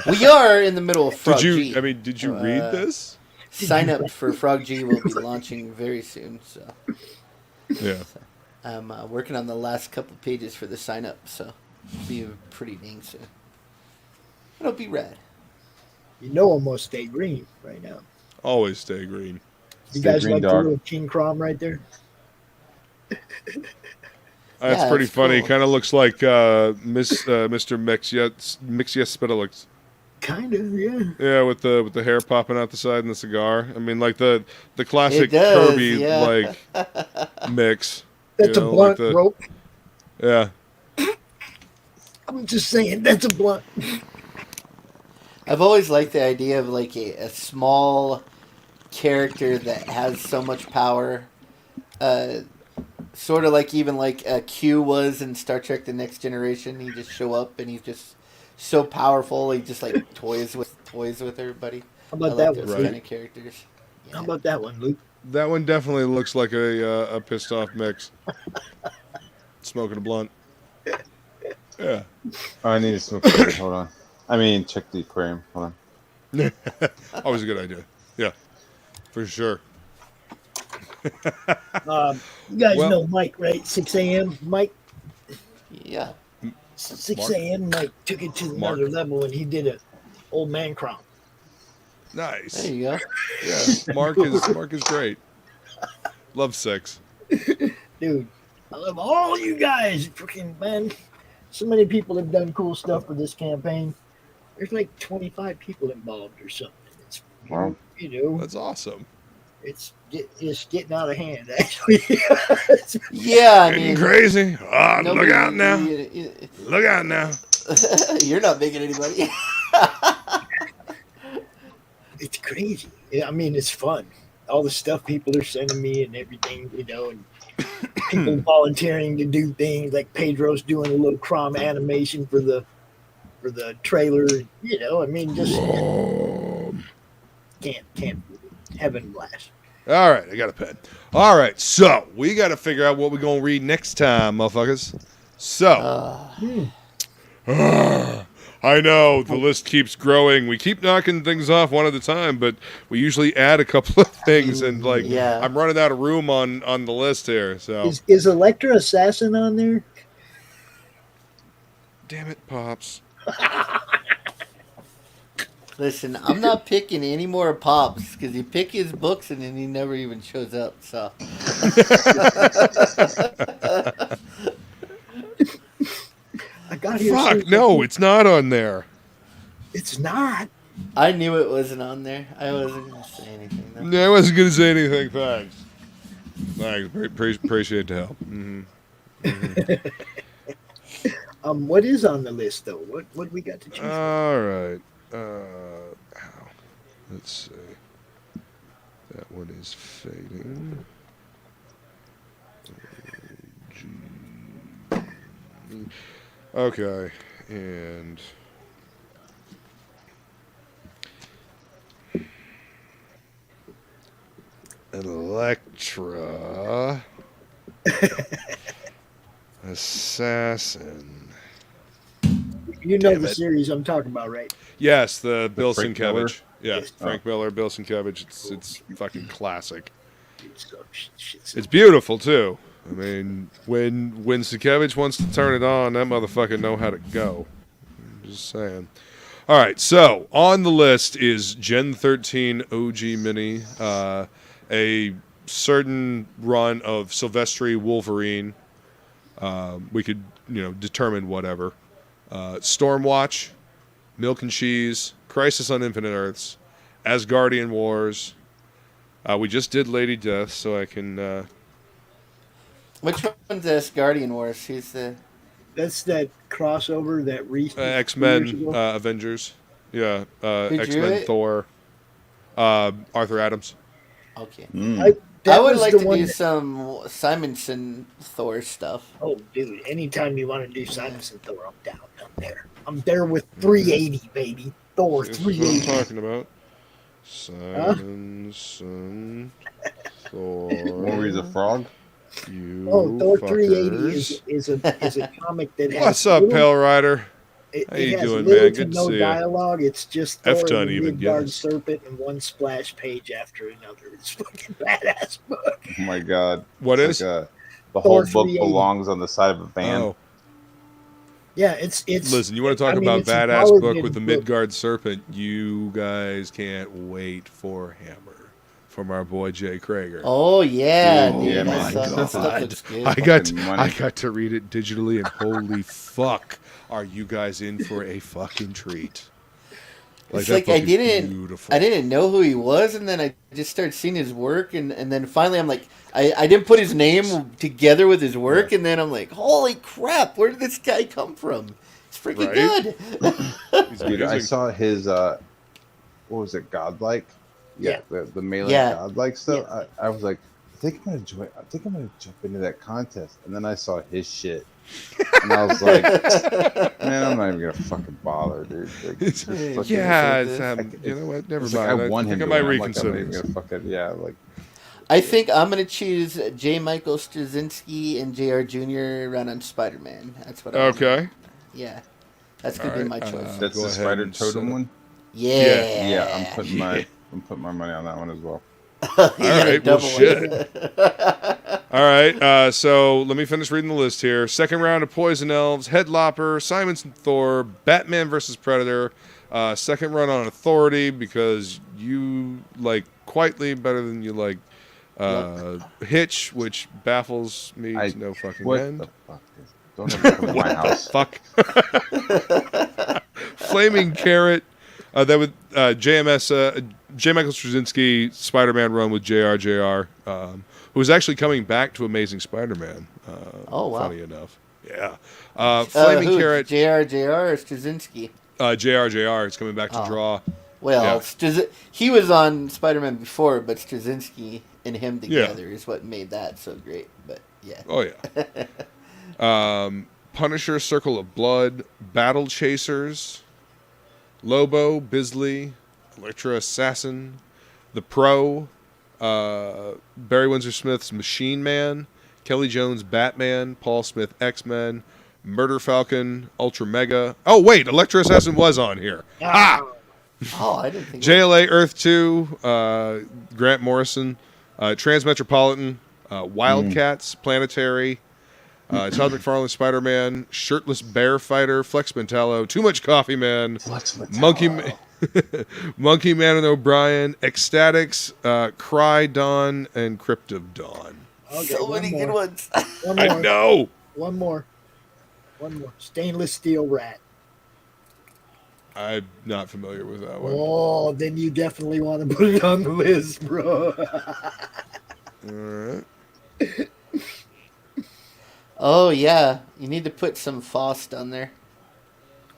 S2: we are in the middle of Frog G.
S1: Did you read this?
S2: Sign up for Frog G will be launching very soon. So
S1: Yeah.
S2: I'm working on the last couple pages for the sign up. So it'll be pretty dang soon. It'll be rad.
S4: I'm gonna stay green right now.
S1: Always stay green.
S4: You
S3: Stay
S4: guys
S3: green,
S4: like the
S3: dog.
S4: little King Crom right there?
S1: That's
S2: Yeah,
S1: pretty
S2: it's
S1: funny.
S2: cool.
S1: Kind of looks like Mr. Mixyespitalik.
S4: Kind of, yeah.
S1: Yeah, with the hair popping out the side and the cigar. I mean, like the classic
S2: It does,
S1: Kirby
S2: yeah.
S1: like mix.
S4: That's a blunt,
S1: like
S4: bro.
S1: Yeah.
S4: I'm just saying, that's a blunt.
S2: I've always liked the idea of like a small character that has so much power. Sort of like even like Q was in Star Trek: The Next Generation. He just show up and he's just so powerful. He just like toys with everybody.
S4: How
S2: I
S4: about
S2: like
S4: that
S2: those
S4: one?
S2: kind of characters.
S4: How about that one, Luke?
S1: That one definitely looks like a pissed off mix. Smoking a blunt. Yeah.
S3: Oh, I need to smoke. Hold on. I mean, check the aquarium. Hold on.
S1: Always a good idea. Yeah. For sure.
S4: You guys
S1: Well-
S4: know Mike, right? 6 a.m. Mike,
S2: Yeah.
S4: 6
S1: Mark?
S4: a.m. Mike took it to
S1: Mark.
S4: another level and he did a old man Crom.
S1: Nice.
S2: There you go.
S1: Yeah. Mark is great. Love 6.
S4: Dude, I love all you guys. Freaking man, so many people have done cool stuff for this campaign. There's like 25 people involved or something. It's
S3: Wow.
S1: That's awesome.
S4: it's getting out of hand actually.
S2: Yeah, I
S1: Getting
S2: mean,
S1: crazy. Oh, look
S2: nobody-
S1: out now. Look out now.
S2: You're not making anybody.
S4: It's crazy. I mean, it's fun. All the stuff people are sending me and everything, and people volunteering to do things like Pedro's doing a little Crom animation for the trailer. I mean, just can't heaven blast.
S1: All right, I got a pen. All right, so we got to figure out what we're going to read next time, motherfuckers. So, I know the list keeps growing. We keep knocking things off one at a time, but we usually add a couple of things, and
S2: Yeah.
S1: I'm running out of room on the list here. So,
S4: Is Electra Assassin on there?
S1: damn it, Pops.
S2: Listen, I'm not picking any more Pops because you pick his books and then he never even shows up. So
S4: I got here.
S1: Fuck, no, it's not on there.
S4: It's not.
S2: I knew it wasn't on there. I wasn't gonna say anything. Though.
S1: No, I wasn't going to say anything. Thanks. Thanks. Appreciate the help.
S4: What is on the list though? What we got to choose?
S1: All right. Let's see. That one is fading. Okay, and Electra Assassin.
S4: You know
S1: Damn
S4: the
S1: it.
S4: series I'm talking about, right?
S1: Yes, the Bill
S3: Frank Miller?
S1: Sienkiewicz. Yeah,
S4: Yes.
S1: Frank Miller, Bill Sienkiewicz. It's fucking classic.
S4: Shit's
S1: It's beautiful too. I mean, when Sienkiewicz wants to turn it on, that motherfucker know how to go. I'm just saying. All right, so on the list is Gen 13 OG Mini, a certain run of Silvestri Wolverine. We could, determine whatever. Stormwatch, Milk and Cheese, Crisis on Infinite Earths, Asgardian Wars. We just did Lady Death, so I can...
S2: Which one's this Guardian Wars? She's the...
S4: That's that crossover that Reese
S1: X-Men, Avengers. Yeah,
S2: Who drew
S1: X-Men,
S2: it?
S1: Thor, Arthur Adams.
S2: Okay.
S4: That
S2: I would
S4: was
S2: like
S4: the
S2: to
S4: one
S2: do
S4: that-
S2: some Simonson Thor stuff.
S4: Oh, dude! Anytime you want to do Simonson Thor, I'm down. I'm there. I'm there with 380, baby. Thor
S1: That's what I'm
S4: 380.
S1: talking about. Simonson, Thor.
S3: Warriors of Frog.
S1: You
S4: Oh, Thor
S1: fuckers.
S4: 380 is a comic that has
S1: What's up,
S4: little-
S1: Pale Rider?
S4: It,
S1: How
S4: it
S1: you
S4: has
S1: doing,
S4: little
S1: man?
S4: to
S1: Good to
S4: no
S1: see ya.
S4: dialogue. It's just Thor
S1: F-done
S4: and the
S1: even,
S4: Midgard
S1: yes.
S4: serpent and one splash page after another. It's a fucking badass book.
S3: Oh my god.
S1: What
S3: It's
S1: is?
S3: like the whole
S4: Thor
S3: book
S4: 380.
S3: belongs on the side of a van.
S1: Oh,
S4: Yeah, it's.
S1: listen, you want to talk
S4: I mean,
S1: about
S4: it's a
S1: badass
S4: Power
S1: book
S4: Grid
S1: with the
S4: book.
S1: Midgard Serpent? You guys can't wait for Hammer from our boy Jay Krager.
S2: Oh yeah,
S3: Dude,
S2: dude.
S3: yeah,
S2: I
S3: man.
S2: saw that stuff.
S1: God.
S2: Looks good.
S3: Fucking money.
S1: I got to read it digitally, and holy fuck, are you guys in for a fucking treat?
S2: It's
S1: that
S2: like
S1: book
S2: I
S1: is
S2: didn't
S1: beautiful.
S2: know who he was, and then I just started seeing his work, and then finally I'm like, I didn't put his name together with his work, and then I'm like, holy crap, where did this guy come from? It's freaking
S1: Right?
S2: good.
S1: He's
S3: Dude, I
S1: amazing.
S3: saw his what was it, Godlike?
S4: Yeah.
S3: The melee
S2: Yeah.
S3: Godlike stuff. I was like, I think I'm gonna jump into that contest. And then I saw his shit. And I was like, man, I'm not even gonna fucking bother, dude. Like,
S1: It's-
S3: just fucking-
S1: yeah,
S2: it's like
S1: it's, you know what? Never
S3: it's
S1: mind.
S3: like I won
S1: think
S3: him.
S1: I
S3: to
S1: might
S3: win. I'm like, I'm
S1: reconsider
S3: not even
S1: this.
S3: gonna fucking like.
S2: I think I'm gonna choose J. Michael Straczynski and J.R. Jr. run on Spider-Man. That's what.
S1: Okay.
S2: Yeah, that's gonna be my
S1: Alright,
S2: choice.
S3: That's
S1: Go
S3: the
S1: ahead
S3: Spider
S1: and
S3: Totem
S1: set it.
S3: one.
S2: Yeah.
S3: Yeah, I'm putting my money on that one as well.
S2: You gotta
S1: Alright, well,
S2: double
S1: shit.
S2: it.
S1: All right, so let me finish reading the list here. Second round of Poison Elves, Headlopper, Simonson Thor, Batman versus Predator. Second run on Authority because you like Quietly better than you like Hitch, which baffles me to no fucking
S3: What
S1: end.
S3: the fuck? Don't ever come to my house.
S1: Fuck. Flaming Carrot. That with JMS, J. Michael Straczynski Spider-Man run with JR, who is actually coming back to Amazing Spider-Man.
S2: Oh, wow.
S1: Funny enough. Yeah. Flaming
S2: Who?
S1: Carrot,
S2: J.R. or Straczynski?
S1: JR is coming back to
S2: Oh.
S1: draw.
S2: Well,
S1: Yeah.
S2: he was on Spider-Man before, but Straczynski and him
S1: Yeah.
S2: together is what made that so great. But yeah.
S1: Oh, yeah. Punisher, Circle of Blood, Battle Chasers, Lobo, Bisley, Electra Assassin, The Pro, Barry Windsor Smith's Machine Man, Kelly Jones Batman, Paul Smith X-Men, Murder Falcon, Ultra Mega. Oh, wait, Electra Assassin was on here. Ah!
S2: Oh, I didn't think.
S1: JLA Earth 2, Grant Morrison, Transmetropolitan, Wildcats, Planetary, Todd McFarlane Spider-Man, Shirtless Bear Fighter, Flex Mentallo, Too Much Coffee Man, Monkey Man and O'Brien, Ecstatics, Cry Dawn, and Crypt of Dawn.
S4: Okay,
S2: so
S4: one
S2: many
S4: more.
S2: good ones.
S4: One
S1: I
S4: more.
S1: know.
S4: One more. Stainless Steel Rat.
S1: I'm not familiar with that one.
S4: Oh, then you definitely want to put it on the list, bro.
S1: All right.
S2: Oh yeah, you need to put some Faust on there.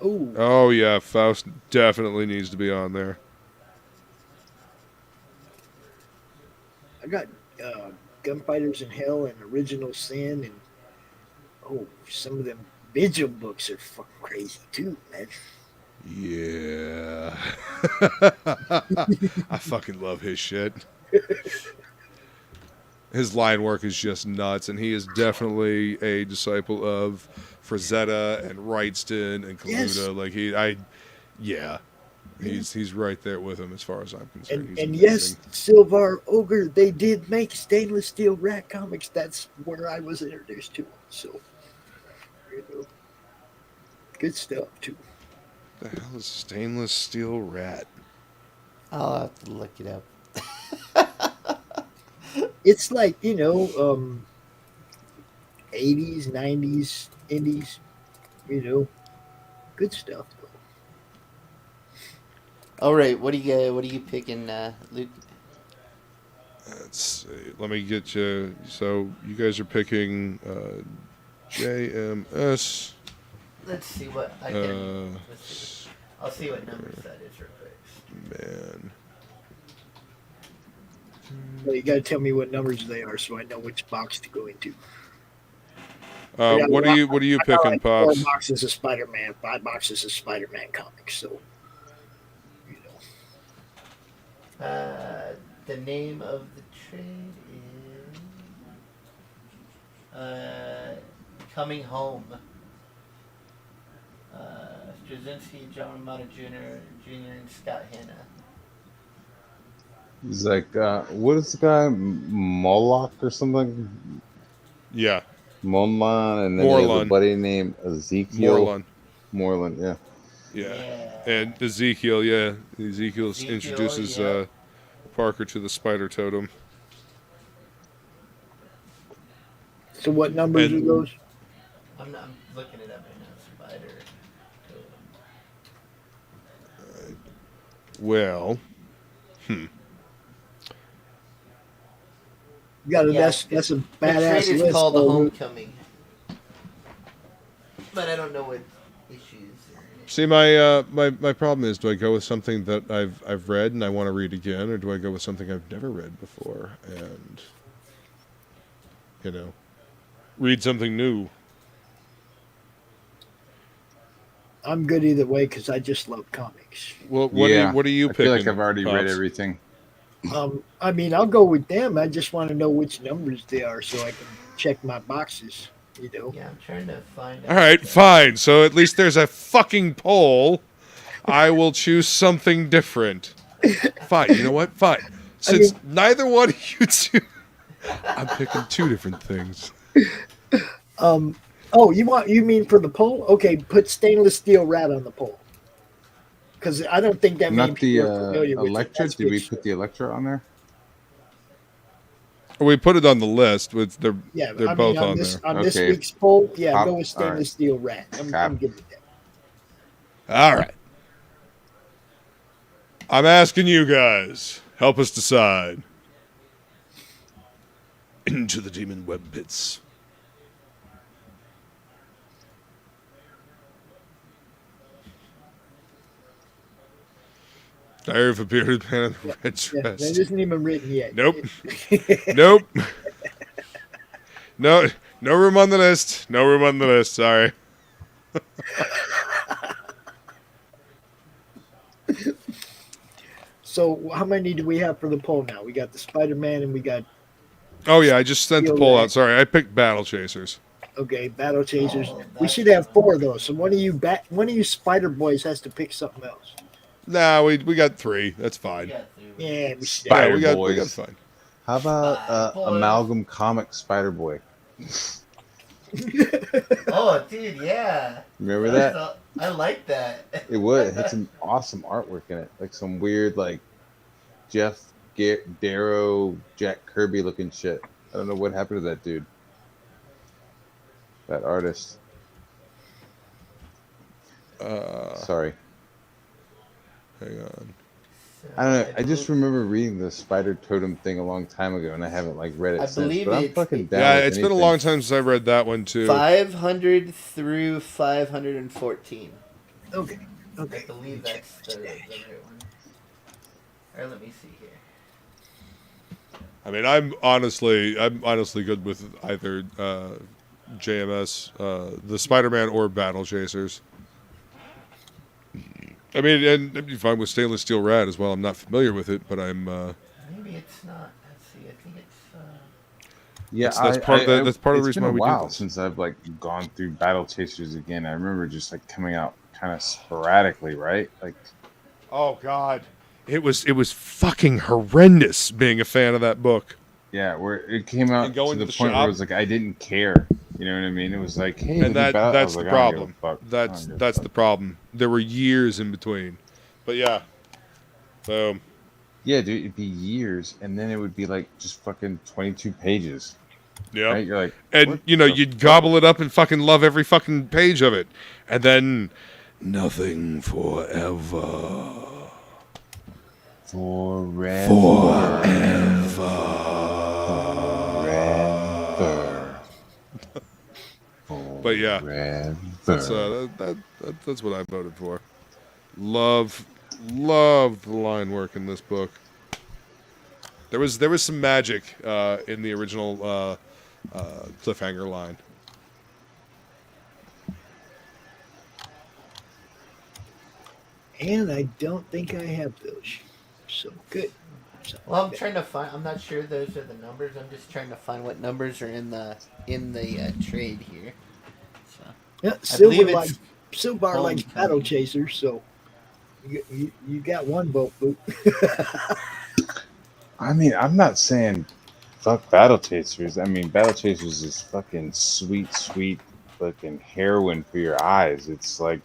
S4: Oh,
S1: Oh, yeah, Faust definitely needs to be on there.
S4: I got Gunfighters in Hell and Original Sin, and some of them Vigil books are fucking crazy too, man.
S1: Yeah. I fucking love his shit. His line work is just nuts, and he is definitely a disciple of Frazetta and Wrightston and Kaluta.
S4: Yes.
S1: He's right there with him as far as I'm concerned. He's
S4: And
S1: amazing.
S4: yes, Silvar Ogre, they did make Stainless Steel Rat comics. That's where I was introduced to them. So, good stuff too.
S1: What the hell is Stainless Steel Rat?
S2: I'll have to look it up.
S4: It's like 80s, 90s, indies. Good stuff though.
S2: All right, what are you picking, Luke?
S1: Let's see. Let me get you. So you guys are picking JMS.
S2: Let's see what I can. Let's see. I'll see what numbers that is real quick.
S1: Man.
S4: Well, you got to tell me what numbers they are so I know which box to go into.
S1: What are you picking,
S4: like
S1: Pops?
S4: 4 boxes of Spider-Man, 5 boxes of Spider-Man comics. So, you know.
S2: The name of the trade is Coming Home. Straczynski, John Romano Jr., and Scott Hanna.
S3: He's like, what is the guy? Moloch or something?
S1: Yeah.
S3: Monlan, and then he has a buddy named Ezekiel. Moreland, yeah.
S1: Yeah. And Ezekiel, yeah. Ezekiel introduces Parker to the spider totem.
S4: So what numbers are those?
S2: I'm looking it up right now. Spider totem.
S1: Well,
S4: You got that's a badass
S2: the trade
S4: list.
S2: is called The Homecoming, but I don't know what issues.
S1: see, my problem is, do I go with something that I've read and I want to read again, or do I go with something I've never read before and read something new?
S4: I'm good either way because I just love comics.
S1: Well, what are you picking?
S3: I feel like I've already
S1: Pops?
S3: read everything.
S4: I mean, I'll go with them. I just want to know which numbers they are so I can check my boxes. You know.
S2: Yeah, I'm trying to find out.
S1: All right, fine. So at least there's a fucking poll. I will choose something different. Fine. You know what? Fine. Since neither one of you two, I'm picking 2 different things.
S4: Oh, you mean for the poll? Okay, put stainless steel rat on the poll. Because I don't think that many
S3: Not the
S4: people are familiar with
S3: Electra.
S4: it.
S3: Did we put the Electra on there?
S1: We put it on the list. They're both
S4: on
S1: on
S4: this,
S1: there.
S4: On this week's poll, go with stainless
S3: right.
S4: steel rat. I'm good with that.
S1: All right. I'm asking you guys. Help us decide. Into the demon web pits. Diary of a bearded man in a red dress.
S4: That isn't even written yet.
S1: Nope. Nope. No room on the list. No room on the list. Sorry.
S4: So how many do we have for the poll now? We got the Spider-Man and we got...
S1: Oh, yeah. I just sent the poll out. Sorry. I picked Battle Chasers.
S4: Okay, Battle Chasers. We should have 4 of those. So one of you Spider Boys has to pick something else.
S1: Nah, we got 3. That's fine.
S4: Yeah, we should.
S3: Spider
S1: we got
S3: Boys.
S1: fine.
S3: How about Amalgam Comic Spider Boy?
S2: Oh, dude, yeah.
S3: Remember that?
S2: I like that.
S3: It would. It had some awesome artwork in it. Like some weird, like, Jeff Darrow, Jack Kirby looking shit. I don't know what happened to that dude. That artist. Sorry.
S1: Hang on.
S3: I don't know. I just remember reading the Spider Totem thing a long time ago, and I haven't like read it since.
S2: believe
S3: But I'm
S2: it's-
S3: fucking down.
S1: Yeah,
S3: with
S1: it's been a
S3: anything.
S1: long time since I read that one, too.
S2: 500 through 514.
S4: Okay.
S2: I believe that's the right one. Or let me see here.
S1: I mean, I'm honestly good with either JMS, the Spider-Man, or Battle Chasers. I mean, and I'd be fine with Stainless Steel Rat as well. I'm not familiar with it, but I'm.
S2: Maybe it's not. Let's see. I think it's.
S3: Yeah,
S1: that's part of the reason why we do
S3: It's been a while
S1: this.
S3: since I've like gone through Battle Chasers again. I remember just like coming out kind of sporadically, right? Like,
S1: Oh God, it was fucking horrendous being a fan of that book.
S3: yeah, where it came out
S1: And going
S3: to the
S1: to the
S3: point where
S1: shop.
S3: it was like I didn't care. You know what I mean? It was like, hey,
S1: And
S3: look at Battle- I
S1: that's
S3: was
S1: the
S3: like, I don't give a
S1: problem.
S3: fuck. I don't give a
S1: That's
S3: fuck.
S1: the problem. There were years in between, but yeah. So
S3: Yeah, dude, it'd be years, and then it would be like just fucking 22 pages.
S1: yeah,
S3: Right? You're like,
S1: and
S3: what
S1: you know
S3: the
S1: you'd gobble it up and fucking love every fucking page of it, and then nothing forever.
S3: Forever.
S1: But yeah,
S3: Forever.
S1: that's what I voted for. Love the line work in this book. There was some magic in the original cliffhanger line.
S4: And I don't think I have those. So good.
S2: Well, I'm trying to find. I'm not sure those are the numbers. I'm just trying to find what numbers are in the trade here. So
S4: Yeah,
S2: I believe
S4: Silver
S2: it's
S4: Silvar likes Battle Chasers, so you got one vote, Boop.
S3: I mean, I'm not saying fuck Battle Chasers. I mean, Battle Chasers is fucking sweet fucking heroin for your eyes. It's like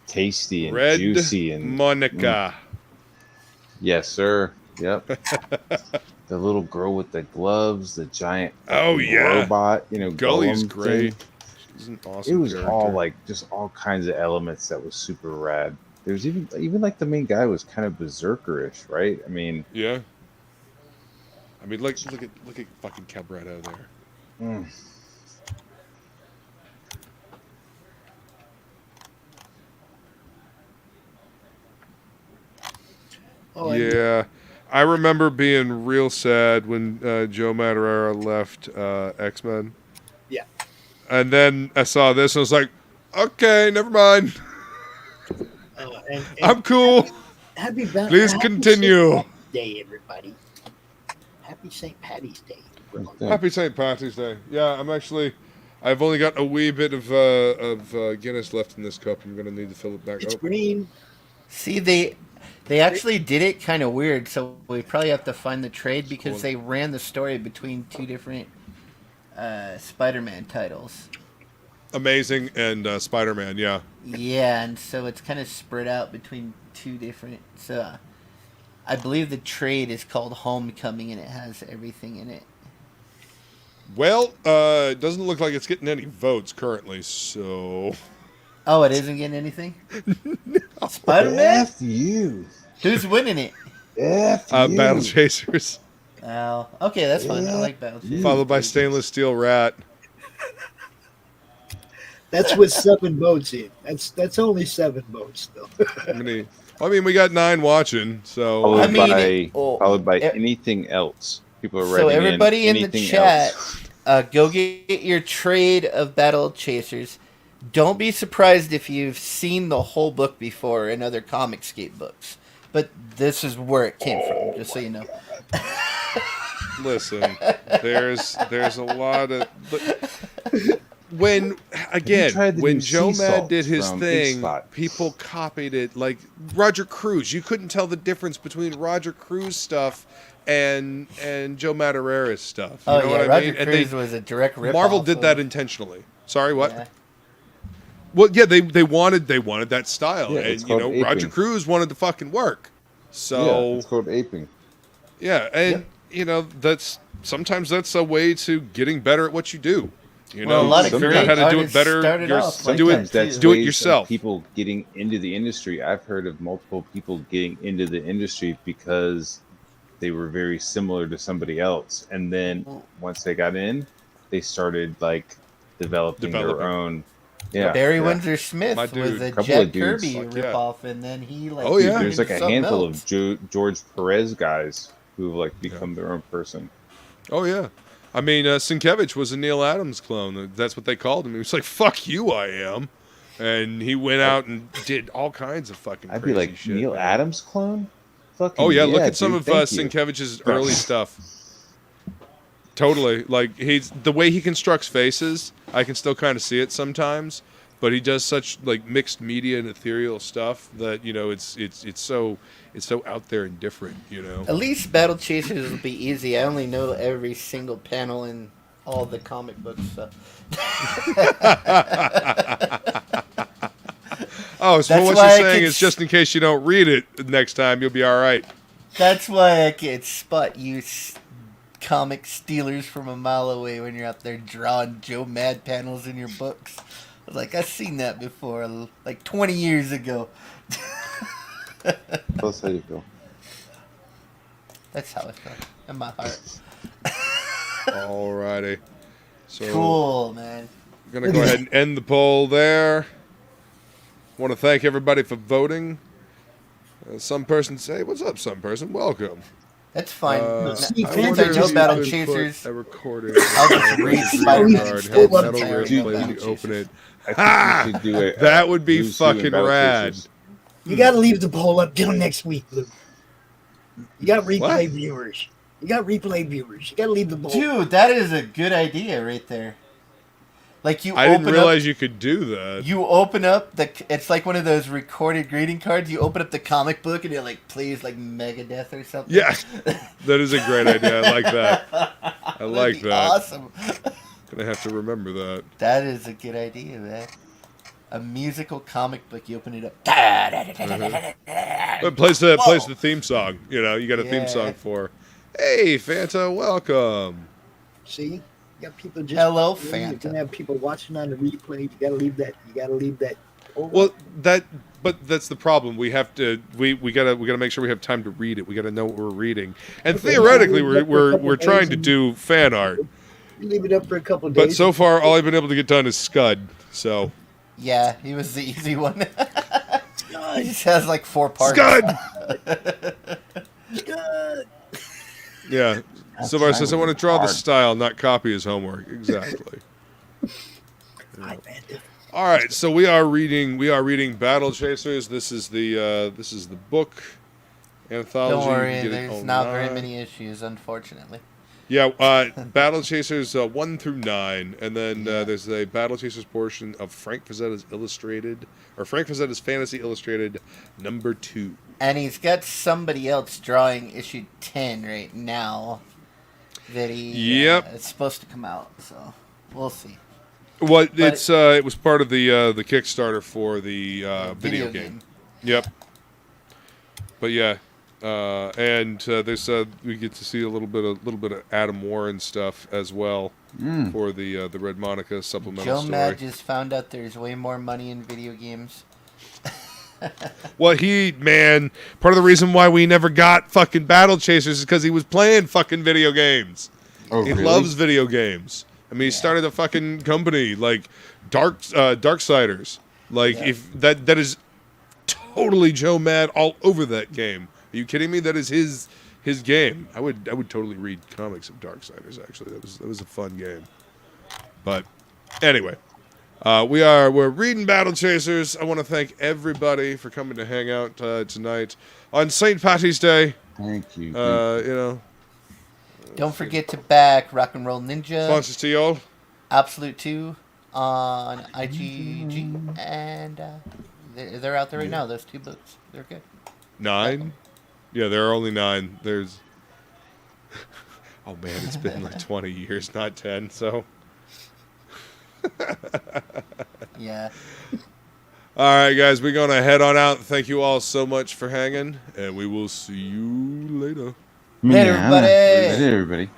S3: tasty and
S1: Red
S3: juicy and
S1: Monica.
S3: Yes, sir. Yep. The little girl with the gloves, the giant robot,
S1: Gully's
S3: golem
S1: great.
S3: thing.
S1: She's an awesome
S3: It was
S1: character.
S3: all like just all kinds of elements that was super rad. There's even like the main guy was kind of berserkerish, right? I mean,
S1: yeah. I mean, look at fucking Cabretta there.
S4: Oh,
S1: Yeah, I remember being real sad when Joe Madureira left X-Men.
S4: Yeah.
S1: And then I saw this and I was like, okay, never mind.
S4: and
S1: I'm cool. Please continue.
S4: St. Patty's Day, everybody. Happy St. Patty's Day.
S1: Happy St. Patrick's Day. Yeah, I've only got a wee bit of Guinness left in this cup. I'm going to need to fill it back
S4: It's
S1: up.
S4: green.
S2: See, they actually did it kind of weird, so we probably have to find the trade because they ran the story between two different Spider-Man titles.
S1: Amazing and Spider-Man, yeah.
S2: Yeah, and so it's kind of spread out between two different. So I believe the trade is called Homecoming, and it has everything in it.
S1: Well, it doesn't look like it's getting any votes currently, so...
S2: Oh, it isn't getting anything? Spider-Man?
S3: F you.
S2: Who's winning it?
S3: F you.
S1: Battle Chasers.
S2: Oh, okay, that's fine. I like Battle Chasers.
S1: Followed by Stainless Steel Rat.
S4: That's with 7 votes in. That's only 7 votes, though.
S1: I mean, we got 9 watching, so...
S3: Followed by anything else. People are writing
S2: so everybody in the chat,
S3: else.
S2: go get your trade of Battle Chasers. Don't be surprised if you've seen the whole book before in other Comicscape books. But this is where it came from, just so you know.
S1: Listen, there's a lot of... When Joe Mad did his thing,
S3: Inkspots.
S1: people copied it. Like Roger Cruz, you couldn't tell the difference between Roger Cruz stuff and Joe Madureira's stuff. You know what I mean?
S2: Roger Cruz was a direct rip.
S1: Marvel did that intentionally. Sorry, what?
S2: Yeah.
S1: Well, yeah, they wanted that style,
S3: Yeah,
S1: and
S3: aping.
S1: Roger Cruz wanted to fucking work. So
S3: it's called aping.
S1: Yeah, and sometimes that's a way to getting better at what you do.
S2: A lot of
S1: figure out how to do it better.
S3: Sometimes that's
S1: do it
S3: ways
S1: yourself.
S3: of people getting into the industry. I've heard of multiple people getting into the industry because they were very similar to somebody else, and then once they got in, they started like developing their own. Yeah,
S2: Barry Windsor Smith was a Jack Kirby ripoff, and then he
S3: there's like a handful of George Perez guys who've like become their own person.
S1: Oh yeah. I mean, Sienkiewicz was a Neil Adams clone. That's what they called him. He was like, "Fuck you, I am," and he went out and did all kinds of fucking.
S3: I'd be like,
S1: shit,
S3: Neil Adams clone.
S1: Fucking look at some of Sienkiewicz's early stuff. Totally, like the way he constructs faces. I can still kind of see it sometimes, but he does such like mixed media and ethereal stuff that it's so out there and different.
S2: At least Battle Chasers will be easy. I only know every single panel in all the comic books. So.
S1: Oh, so what you're saying is just in case you don't read it next time, you'll be all right.
S2: That's why I can spot you comic stealers from a mile away when you're out there drawing Joe Mad panels in your books. I was like, I've seen that before, like 20 years ago.
S3: How you feel?
S2: That's how I feel in my heart.
S1: Alrighty. So
S2: Cool, man.
S1: we're gonna go ahead and end the poll there. Want to thank everybody for voting. Some person say, "What's up?" Some person, welcome.
S2: That's fine.
S4: See,
S1: I
S2: Since
S1: wonder
S2: I
S1: if
S2: know
S1: you
S2: Battle
S1: could put
S2: Chasers,
S1: a recording.
S2: I'll just read
S1: Card,
S2: Spider-Man.
S1: have
S4: Pull up
S1: Metal
S4: there.
S1: Gear play
S2: Battle
S1: when you open it.
S3: I
S1: Ha!
S3: think we should do it.
S1: That would be
S3: Who's Who in
S1: fucking
S3: Battle
S1: rad.
S3: Chasers.
S4: You got to leave the poll up till next week, Luke. You got replay
S1: What?
S4: viewers. You got replay viewers. You got to leave the poll.
S2: Dude, that is a good idea right there. Like you
S1: I didn't
S2: open
S1: realize
S2: up,
S1: you could do that.
S2: you open up it's like one of those recorded greeting cards. You open up the comic book and it like plays like Megadeth or something.
S1: Yeah, that is a great idea. I like that. I like
S2: That'd be
S1: that.
S2: awesome.
S1: Gonna have to remember that.
S2: That is a good idea, man. A musical comic book. You open it up.
S1: It plays the theme song. You know, you got a theme
S2: Yeah.
S1: song for. Hey, Fanta, welcome.
S4: See, you got people just.
S2: Hello,
S4: You're
S2: Phantom.
S4: gonna have people watching on the replay. You got to leave that. You got to leave that. Over.
S1: Well, but that's the problem. We have to. We gotta make sure we have time to read it. We gotta know what we're reading. And
S4: Okay,
S1: theoretically,
S4: well,
S1: we're trying to do fan art.
S4: You leave it up for a couple of days.
S1: But so far, all I've been able to get done is Scud. So
S2: Yeah, he was the easy one. He just has like 4 parts.
S1: Scud.
S4: Good.
S1: Yeah. Silvar says, "I want to draw the
S3: hard.
S1: style, not copy his homework." Exactly.
S4: Hi, man.
S1: All right, so we are reading Battle Chasers. This is the book anthology.
S2: Don't
S1: You
S2: worry,
S1: can get it
S2: there's not very
S1: online.
S2: many issues, unfortunately.
S1: Yeah, Battle Chasers 1 through 9, and then there's a Battle Chasers portion of Frank Frazzetta's Fantasy Illustrated number 2.
S2: And he's got somebody else drawing issue 10 right now that he
S1: Yep.
S2: it's supposed to come out, so we'll see.
S1: Well,
S2: But
S1: it was part of the Kickstarter for the video game. Yep. But yeah, and there's we get to see a little bit of Adam Warren stuff as well for the Red Monica supplemental
S2: Joe
S1: story.
S2: Mad just found out there's way more money in video games.
S1: Well, part of the reason why we never got fucking Battle Chasers is because he was playing fucking video games.
S3: Oh,
S1: He
S3: really?
S1: loves video games. I mean, he started a fucking company like Darksiders. Like if that is totally Joe Mad all over that game. Are you kidding me? That is his game. I would totally read comics of Darksiders. Actually, that was a fun game. But anyway, we're reading Battle Chasers. I want to thank everybody for coming to hang out tonight on St. Patty's Day.
S3: Thank you.
S1: You know,
S2: Don't forget to back Rock and Roll Ninja,
S1: sponsors to y'all.
S2: Absolute 2 on IGG, and they're out there right now. Those 2 books, they're good.
S1: 9? Yeah, there are only 9. There's. Oh man, it's been like 20 years, not 10. So.
S2: Yeah.
S1: All right, guys, we're gonna head on out. Thank you all so much for hanging, and we will see you later.
S2: Later, everybody.
S3: Later, everybody.